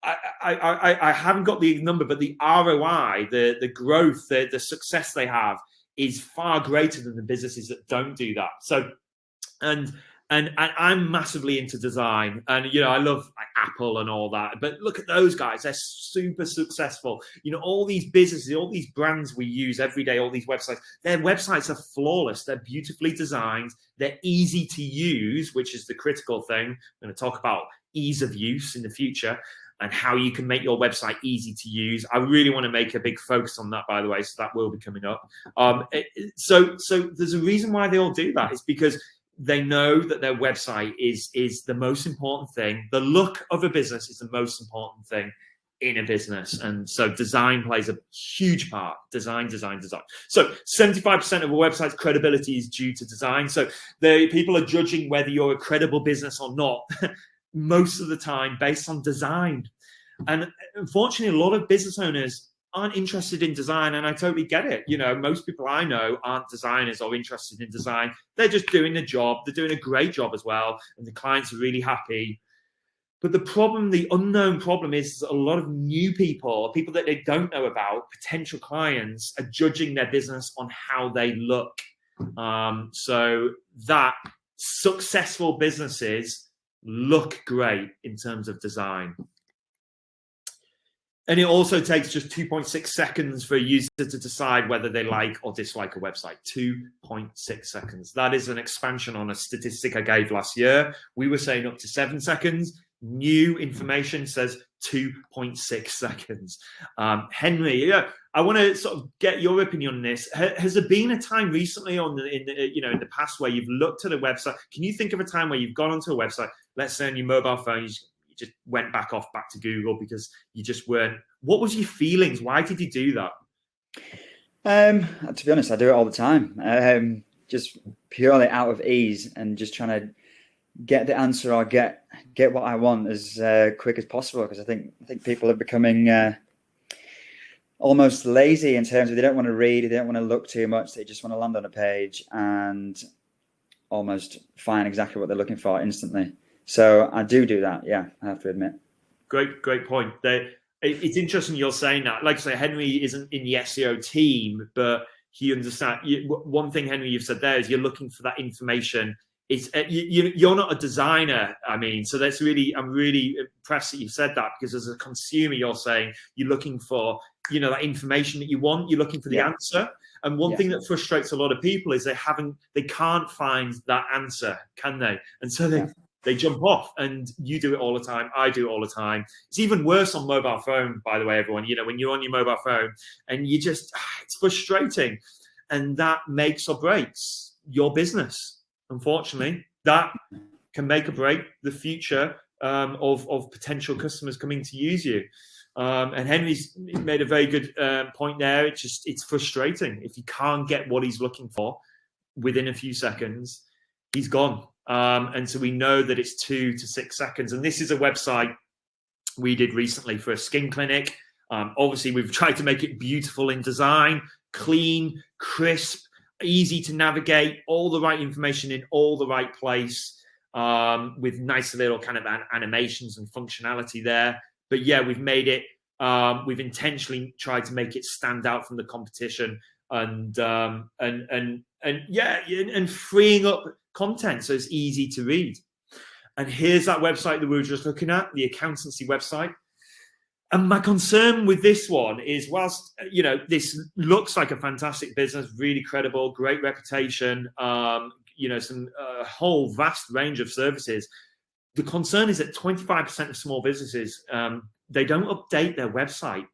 I haven't got the number, but the ROI, the growth, the success they have is far greater than the businesses that don't do that. So, and And I'm massively into design, and you know, I love like Apple and all that. But look at those guys; they're super successful. You know, all these businesses, all these brands we use every day, all these websites. Their websites are flawless. They're beautifully designed. They're easy to use, which is the critical thing. I'm going to talk about ease of use in the future and how you can make your website easy to use. I really want to make a big focus on that, by the way. So that will be coming up. So there's a reason why they all do that. It's because they know that their website is the most important thing. The look of a business is the most important thing in a business. And so design plays a huge part. Design. So 75% of a website's credibility is due to design. So people are judging whether you're a credible business or not most of the time based on design. And unfortunately, a lot of business owners aren't interested in design, and I totally get it. You know, most people I know aren't designers or interested in design. They're just doing the job. They're doing a great job as well, and the clients are really happy. But the problem, the unknown problem, is a lot of new people that they don't know about, potential clients, are judging their business on how they look. So that successful businesses look great in terms of design. And it also takes just 2.6 seconds for a user to decide whether they like or dislike a website. 2.6 seconds. That is an expansion on a statistic I gave last year. We were saying up to 7 seconds. New information says 2.6 seconds. Henry, yeah, I want to sort of get your opinion on this. Has there been a time recently in the past where you've looked at a website? Can you think of a time where you've gone onto a website, let's say on your mobile phone, you just went back to Google because you just weren't? What was your feelings? Why did you do that? To be honest, I do it all the time. Just purely out of ease and just trying to get the answer or get what I want as quick as possible. Because I think people are becoming almost lazy in terms of they don't want to read, they don't want to look too much. They just want to land on a page and almost find exactly what they're looking for instantly. So I do that. Yeah, I have to admit. Great point. It's interesting you're saying that. Like I say, Henry isn't in the SEO team, but he understands. One thing, Henry, you've said there is you're looking for that information. You're not a designer. I mean, so I'm really impressed that you said that, because as a consumer, you're saying you're looking for, that information that you want. You're looking for the answer. And one thing that frustrates a lot of people is they can't find that answer, can they? And so they jump off, and you do it all the time. I do it all the time. It's even worse on mobile phone, by the way, everyone. When you're on your mobile phone and it's frustrating, and that makes or breaks your business. Unfortunately, that can make or break the future of potential customers coming to use you. And Henry's made a very good point there. It's frustrating if you can't get what he's looking for within a few seconds. He's gone. And so we know that it's 2 to 6 seconds. And this is a website we did recently for a skin clinic. Obviously, we've tried to make it beautiful in design, clean, crisp, easy to navigate, all the right information in all the right place, with nice little kind of animations and functionality there. But yeah, we've made it, we've intentionally tried to make it stand out from the competition, and freeing up content so it's easy to read. And here's that website that we were just looking at, the accountancy website. And my concern with this one is, whilst this looks like a fantastic business, really credible, great reputation, some whole vast range of services, the concern is that 25% of small businesses, they don't update their website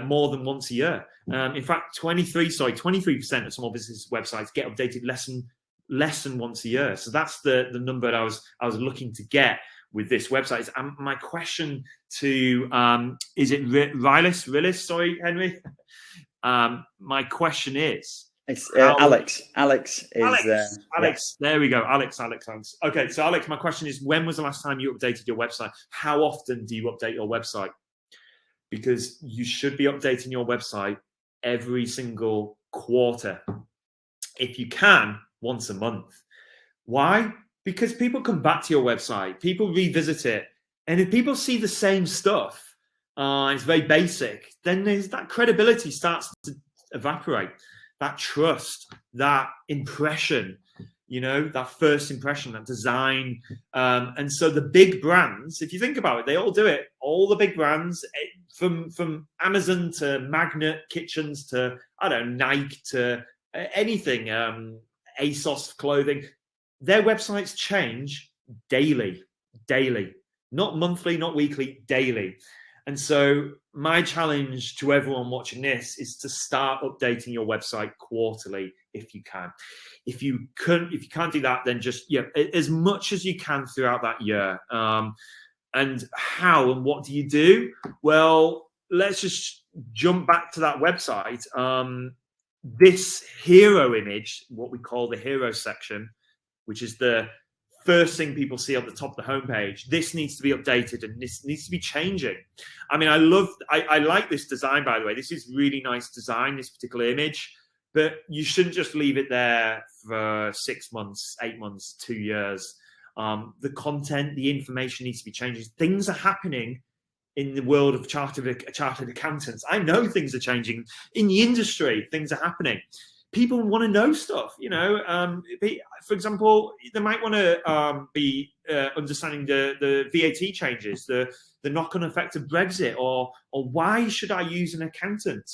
more than once a year. In fact, 23% of small business websites get updated less than once a year. So that's the number that I was looking to get with this website. My question to is it Rilis? Sorry, Henry. My question is, it's Alex. Alex is Alex. There we go. Alex. Okay, so Alex, my question is, when was the last time you updated your website? How often do you update your website? Because you should be updating your website every single quarter, if you can, once a month. Why? Because people come back to your website, people revisit it, and if people see the same stuff, it's very basic, then that credibility starts to evaporate, that trust, that impression. you know, that first impression, that design. And so the big brands, if you think about it, they all do it. All the big brands, from Amazon to Magnet Kitchens to, I don't know, Nike to anything, ASOS clothing, their websites change daily, not monthly, not weekly, daily. And so my challenge to everyone watching this is to start updating your website quarterly if you can. If you can't do that, then just as much as you can throughout that year. And how and what do you do? Well, let's just jump back to that website. This hero image, what we call the hero section, which is the first thing people see at the top of the homepage, this needs to be updated and this needs to be changing. I mean, I like this design, by the way. This is really nice design, this particular image, but you shouldn't just leave it there for 6 months, 8 months, 2 years. The content, the information needs to be changing. Things are happening in the world of chartered accountants. I know things are changing in the industry. Things are happening. People want to know stuff, you know. For example, they might want to be understanding the VAT changes, the knock-on effect of Brexit, or why should I use an accountant?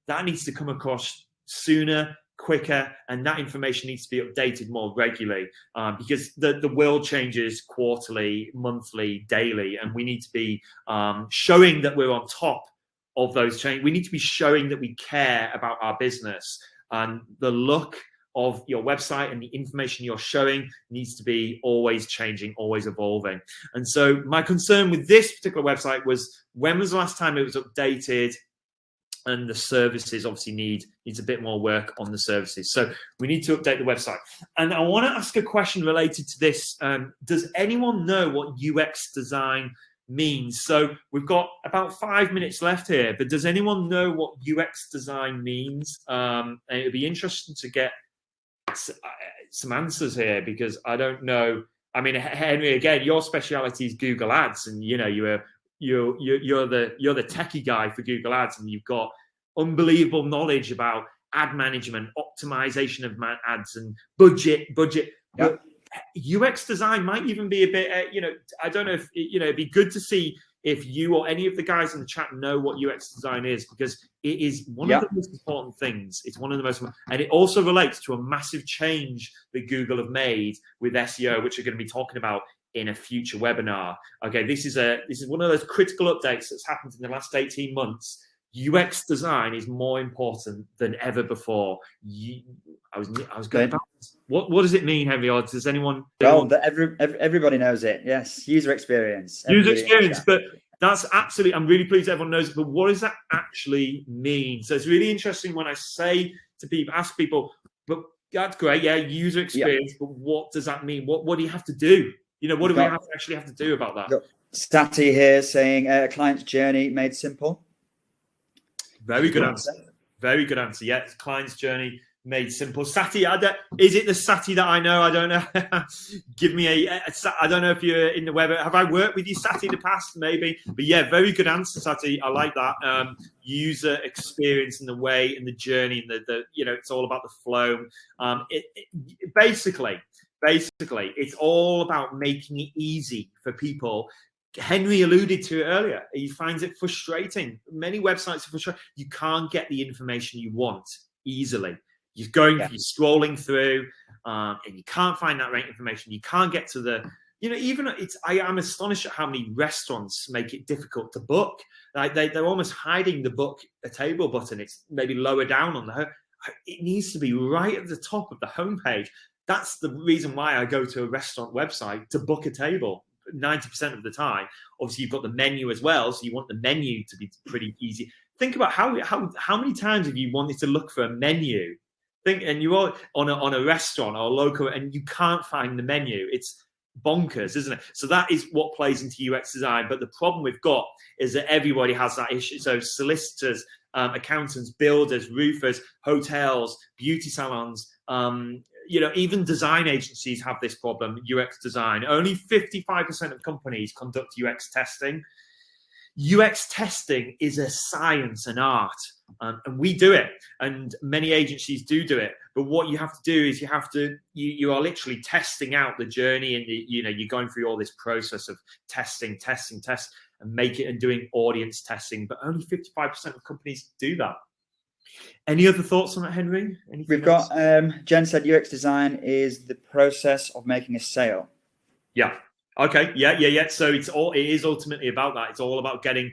That needs to come across sooner, quicker, and that information needs to be updated more regularly, because the world changes quarterly, monthly, daily, and we need to be showing that we're on top of those changes. We need to be showing that we care about our business. And the look of your website and the information you're showing needs to be always changing, always evolving. And so my concern with this particular website was, when was the last time it was updated? And the services obviously needs a bit more work on the services. So we need to update the website. And I want to ask a question related to this. Does anyone know what UX design means? So we've got about 5 minutes left here, but does anyone know what UX design means? And it'd be interesting to get some answers here, because I don't know. I mean, Henry, again, your speciality is Google Ads, and you know you're the techie guy for Google Ads, and you've got unbelievable knowledge about ad management, optimization of ads, and budget. Yep. UX design might even be a bit, I don't know if, it'd be good to see if you or any of the guys in the chat know what UX design is, because it is one of the most important things. It's one of the most, and it also relates to a massive change that Google have made with SEO, which we're going to be talking about in a future webinar. Okay, this is one of those critical updates that's happened in the last 18 months. UX design is more important than ever before. I was going back. What does it mean, Henry? Or does anyone? Well, everybody knows it. Yes, user experience. User experience, but that's absolutely. I'm really pleased everyone knows it. But what does that actually mean? So it's really interesting when I say to people, ask people, but that's great, yeah, user experience. But what does that mean? What do you have to do? You know, what do we actually have to do about that? Sati here saying a client's journey made simple. Very good answer. Very good answer. Yeah, client's journey made simple. Sati, is it the Sati that I know? I don't know. Give me I don't know if you're in the web. Have I worked with you, Sati, in the past? Maybe. But yeah, very good answer, Sati. I like that. User experience and the way and the journey, and the it's all about the flow. Basically, it's all about making it easy for people. Henry alluded to it earlier. He finds it frustrating. Many websites are frustrating. You can't get the information you want easily. You're scrolling through, and you can't find that right information. You can't get to the, I'm astonished at how many restaurants make it difficult to book. Like they're almost hiding the book a table button. It's maybe lower down on the home. It needs to be right at the top of the homepage. That's the reason why I go to a restaurant website to book a table 90% of the time. Obviously, you've got the menu as well, so you want the menu to be pretty easy. Think about how many times have you wanted to look for a menu? And you're on a restaurant or a local, and you can't find the menu. It's bonkers, isn't it? So that is what plays into UX design. But the problem we've got is that everybody has that issue. So solicitors, accountants, builders, roofers, hotels, beauty salons, even design agencies have this problem, UX design. Only 55% of companies conduct UX testing. UX testing is a science and art, and we do it, and many agencies do it. But what you have to do is you are literally testing out the journey, and you're going through all this process of testing, and doing audience testing. But only 55% of companies do that. Any other thoughts on that, Henry? We've got Jen said UX design is the process of making a sale. Yeah. Okay. Yeah. So it is ultimately about that. It's all about getting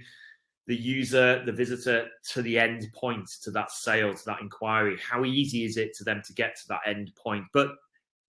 the user, the visitor, to the end point, to that sale, to that inquiry. How easy is it to them to get to that end point? But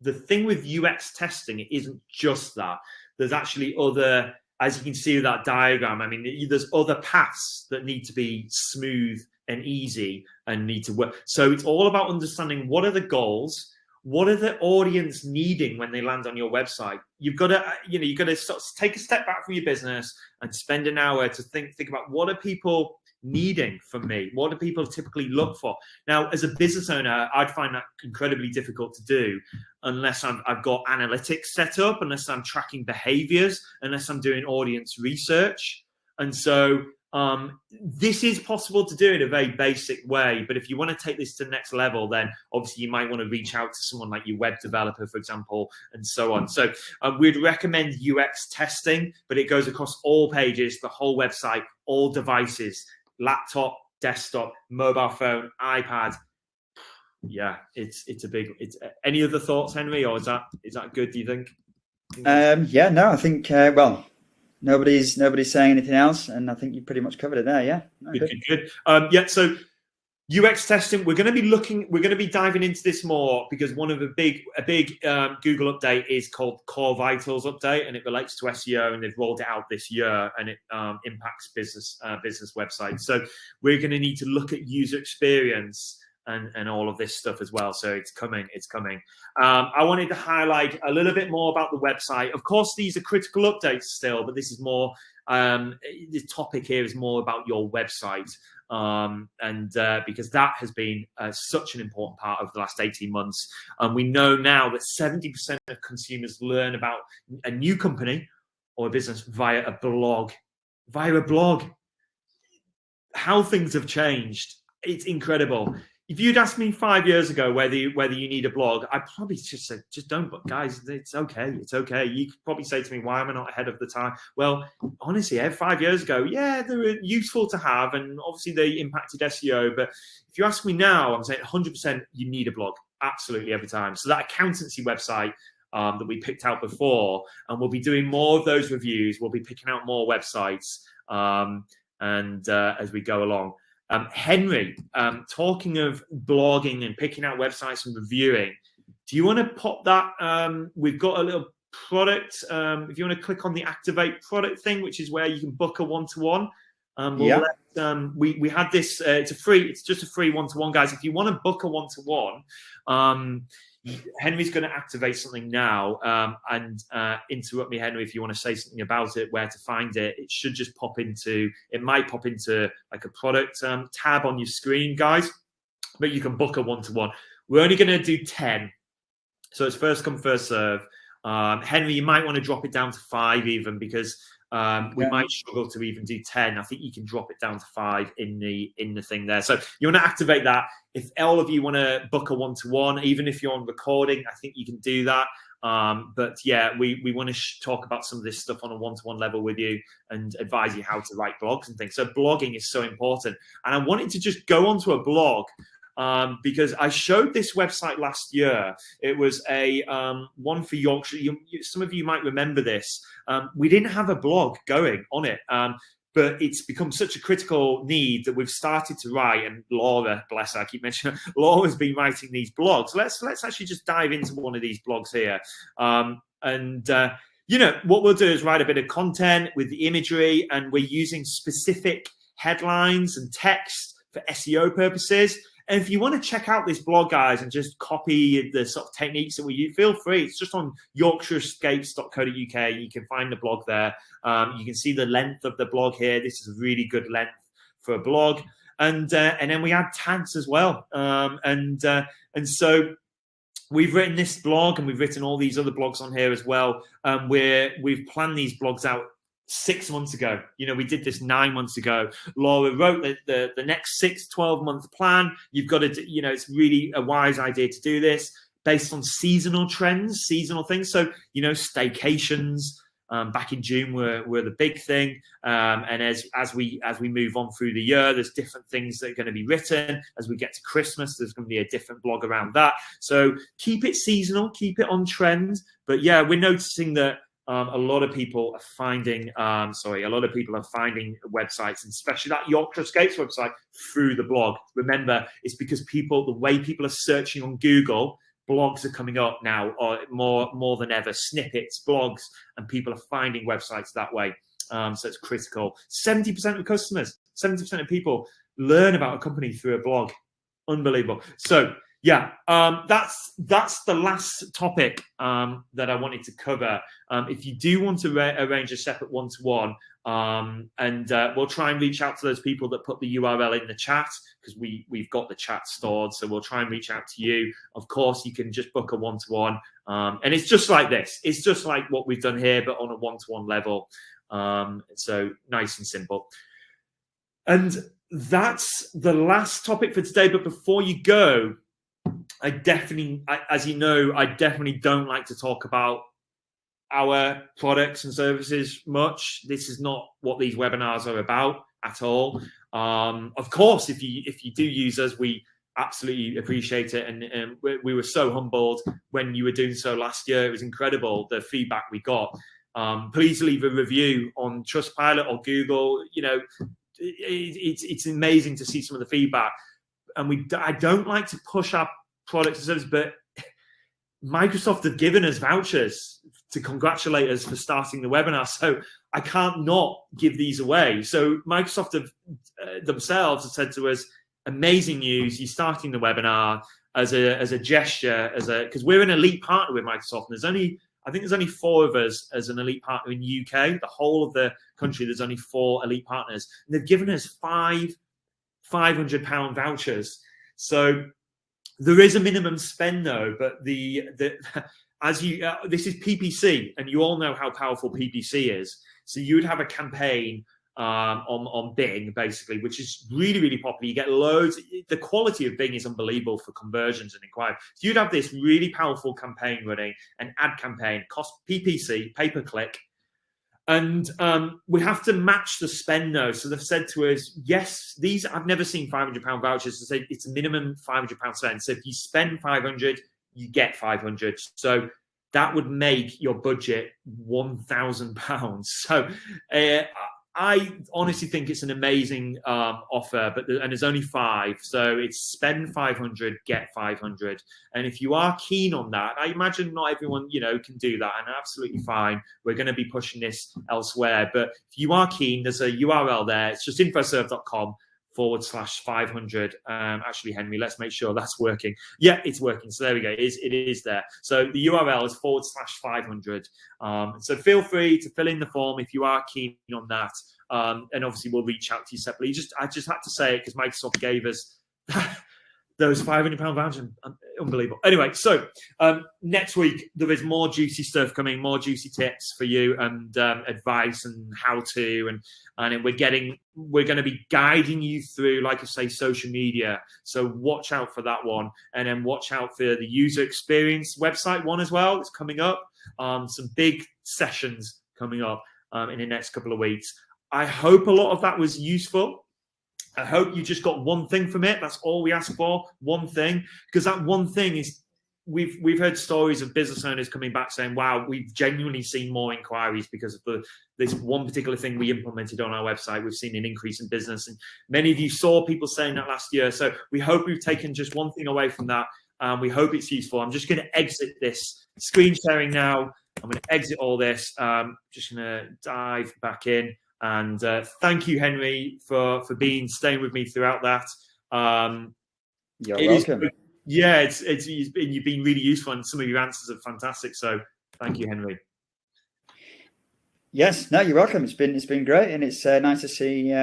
the thing with UX testing, it isn't just that. There's actually other, as you can see with that diagram, I mean, there's other paths that need to be smooth and easy and need to work. So it's all about understanding what are the goals, what are the audience needing when they land on your website. You've got to sort of take a step back from your business and spend an hour to think about what are people needing from me? What do people typically look for? Now, as a business owner, I'd find that incredibly difficult to do unless I've got analytics set up, unless I'm tracking behaviors, unless I'm doing audience research. And so this is possible to do in a very basic way, but if you want to take this to the next level, then obviously you might want to reach out to someone like your web developer, for example, and so on. So we'd recommend UX testing, but it goes across all pages, the whole website, all devices, laptop, desktop, mobile phone, iPad. Yeah, it's a big. Any other thoughts, Henry, or is that good? Do you think? Yeah, no, I think well. Nobody's saying anything else, and I think you pretty much covered it there. Yeah, good. Yeah, so UX testing, we're going to be diving into this more because one of a big Google update is called Core Vitals update, and it relates to SEO, and they've rolled it out this year, and it impacts business websites. So we're going to need to look at user experience and all of this stuff as well. So it's coming. I wanted to highlight a little bit more about the website. Of course, these are critical updates still, but this is more, the topic here is more about your website. Because that has been such an important part of the last 18 months. And we know now that 70% of consumers learn about a new company or a business via a blog. How things have changed. It's incredible. If you'd asked me 5 years ago whether you need a blog, I'd probably just say, just don't. But guys, it's okay. It's okay. You could probably say to me, why am I not ahead of the time? Well, honestly, 5 years ago, yeah, they were useful to have, and obviously they impacted SEO. But if you ask me now, I'm saying 100% you need a blog, absolutely every time. So that accountancy website that we picked out before, and we'll be doing more of those reviews. We'll be picking out more websites as we go along. Henry, talking of blogging and picking out websites and reviewing, do you want to pop that? We've got a little product. If you want to click on the activate product thing, which is where you can book a one-to-one. We had this. It's just a free one-to-one, guys. If you want to book a one-to-one, Henry's going to activate something now, and interrupt me, Henry, if you want to say something about it, where to find it. It should just it might pop into like a product tab on your screen, guys, but you can book a one-to-one. We're only going to do 10. So it's first come, first serve. Henry, you might want to drop it down to 5 even, because we might struggle to even do 10. I think you can drop it down to 5 in the thing there. So you want to activate that. If all of you want to book a one-to-one, even if you're on recording, I think you can do that. But yeah, we want to talk about some of this stuff on a one-to-one level with you and advise you how to write blogs and things. So blogging is so important. And I wanted to just go onto a blog because I showed this website last year. It was a one for Yorkshire. Some of you might remember this. We didn't have a blog going on it, but it's become such a critical need that we've started to write. And Laura, bless her, I keep mentioning her, Laura's been writing these blogs. Let's actually just dive into one of these blogs here. What we'll do is write a bit of content with the imagery, and we're using specific headlines and text for SEO purposes. And if you want to check out this blog, guys, and just copy the sort of techniques that we use, feel free. It's just on yorkshireescapes.co.uk. You can find the blog there. You can see the length of the blog here. This is a really good length for a blog. And then we add tags as well. And so we've written this blog, and we've written all these other blogs on here as well. We've planned these blogs out 6 months ago. We did this 9 months ago. Laura wrote the next 6-12 month plan. You've got to, it's really a wise idea to do this based on seasonal trends, seasonal things. So, staycations back in June were the big thing. And as we move on through the year, there's different things that are going to be written. As we get to Christmas, there's going to be a different blog around that. So keep it seasonal, keep it on trend. But yeah, we're noticing that a lot of people are finding websites, and especially that Yorkshire Escapes website, through the blog. Remember, it's because the way people are searching on Google, blogs are coming up now, or more than ever, snippets, blogs, and people are finding websites that way. So it's critical. 70% of customers, 70% of people learn about a company through a blog. Unbelievable. So yeah, that's the last topic that I wanted to cover. If you do want to arrange a separate one-to-one, and we'll try and reach out to those people that put the URL in the chat, because we've got the chat stored. So we'll try and reach out to you. Of course, you can just book a one-to-one, and it's just like this. It's just like what we've done here, but on a one-to-one level. So nice and simple. And that's the last topic for today. But before you go, as you know, I definitely don't like to talk about our products and services much. This is not what these webinars are about at all. Of course, if you do use us, we absolutely appreciate it, and we were so humbled when you were doing so last year. It was incredible, the feedback we got. Please leave a review on Trustpilot or Google. It's amazing to see some of the feedback. And I don't like to push our products and services, but Microsoft have given us vouchers to congratulate us for starting the webinar. So I can't not give these away. So Microsoft have themselves have said to us, amazing news, you're starting the webinar as a gesture, because we're an elite partner with Microsoft. And I think there's only 4 of us as an elite partner in the UK. The whole of the country, there's only 4 elite partners. And they've given us 5 £500 vouchers. So there is a minimum spend though, but this is PPC, and you all know how powerful PPC is. So you would have a campaign on Bing, basically, which is really, really popular. You get loads. The quality of Bing is unbelievable for conversions and inquiry. So you'd have this really powerful campaign running, an ad campaign, cost PPC, pay-per-click. And we have to match the spend though. So they've said to us, yes, I've never seen £500 vouchers. So it's a minimum £500 spend. So if you spend 500, you get 500. So that would make your budget £1,000. So I honestly think it's an amazing offer, and there's only 5, so it's spend 500, get 500. And if you are keen on that, I imagine not everyone can do that, and absolutely fine. We're going to be pushing this elsewhere, but if you are keen, there's a URL there. It's just infoserve.com/500. Actually, Henry, let's make sure that's working. Yeah, it's working. So there we go. It is there. So the URL is /500. So feel free to fill in the form if you are keen on that. And obviously we'll reach out to you separately. I just had to say it because Microsoft gave us those £500 vouchers. Unbelievable. Anyway, so next week there is more juicy stuff coming, more juicy tips for you, and advice and how to, and we're going to be guiding you through, like I say, social media. So watch out for that one, and then watch out for the user experience website one as well. It's coming up. Some big sessions coming up in the next couple of weeks. I hope a lot of that was useful. I hope you just got one thing from it. That's all we ask for, one thing. Because that one thing is, we've heard stories of business owners coming back saying, wow, we've genuinely seen more inquiries because of this one particular thing we implemented on our website. We've seen an increase in business. And many of you saw people saying that last year. So we hope we've taken just one thing away from that. We hope it's useful. I'm just going to exit this screen sharing now. I'm going to exit all this. Just going to dive back in. And thank you, Henry, for staying with me throughout that. You're welcome. You've been really useful, and some of your answers are fantastic. So thank you, Henry. Yes, no, you're welcome. It's been great, and it's nice to see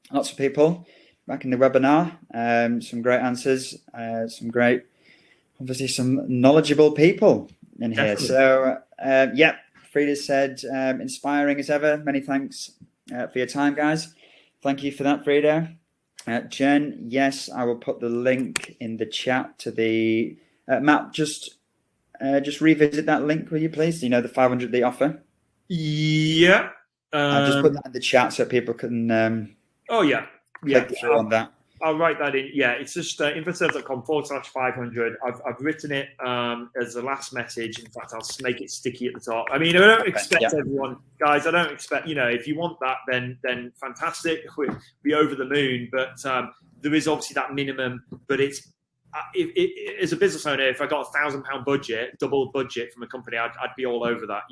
lots of people back in the webinar. Some great answers, obviously some knowledgeable people in here. Definitely. So Frida said, inspiring as ever. Many thanks for your time, guys. Thank you for that, Frida. Jen, yes, I will put the link in the chat to the Matt. Just revisit that link, will you please? You know, the 500 the offer. Yeah. I'll just put that in the chat so people can. Oh yeah, click through on that. I'll write that in. Yeah, it's just infoserve.com/500. I've written it as the last message. In fact, I'll make it sticky at the top. I mean, I don't expect everyone, guys. I don't expect, if you want that, then fantastic. We'll be over the moon. But there is obviously that minimum. But it's as a business owner, if I got £1,000 budget, double budget from a company, I'd be all over that.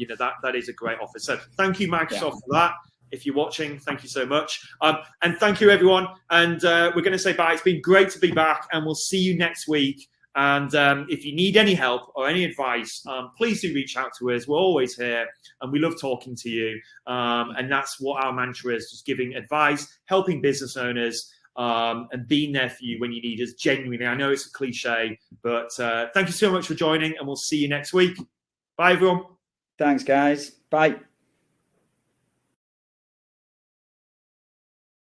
That is a great offer. So thank you, Microsoft, for that. If you're watching, thank you so much. And thank you, everyone. And we're going to say bye. It's been great to be back, and we'll see you next week. And if you need any help or any advice, please do reach out to us. We're always here, and we love talking to you. And that's what our mantra is, just giving advice, helping business owners, and being there for you when you need us genuinely. I know it's a cliche, but thank you so much for joining, and we'll see you next week. Bye, everyone. Thanks, guys. Bye.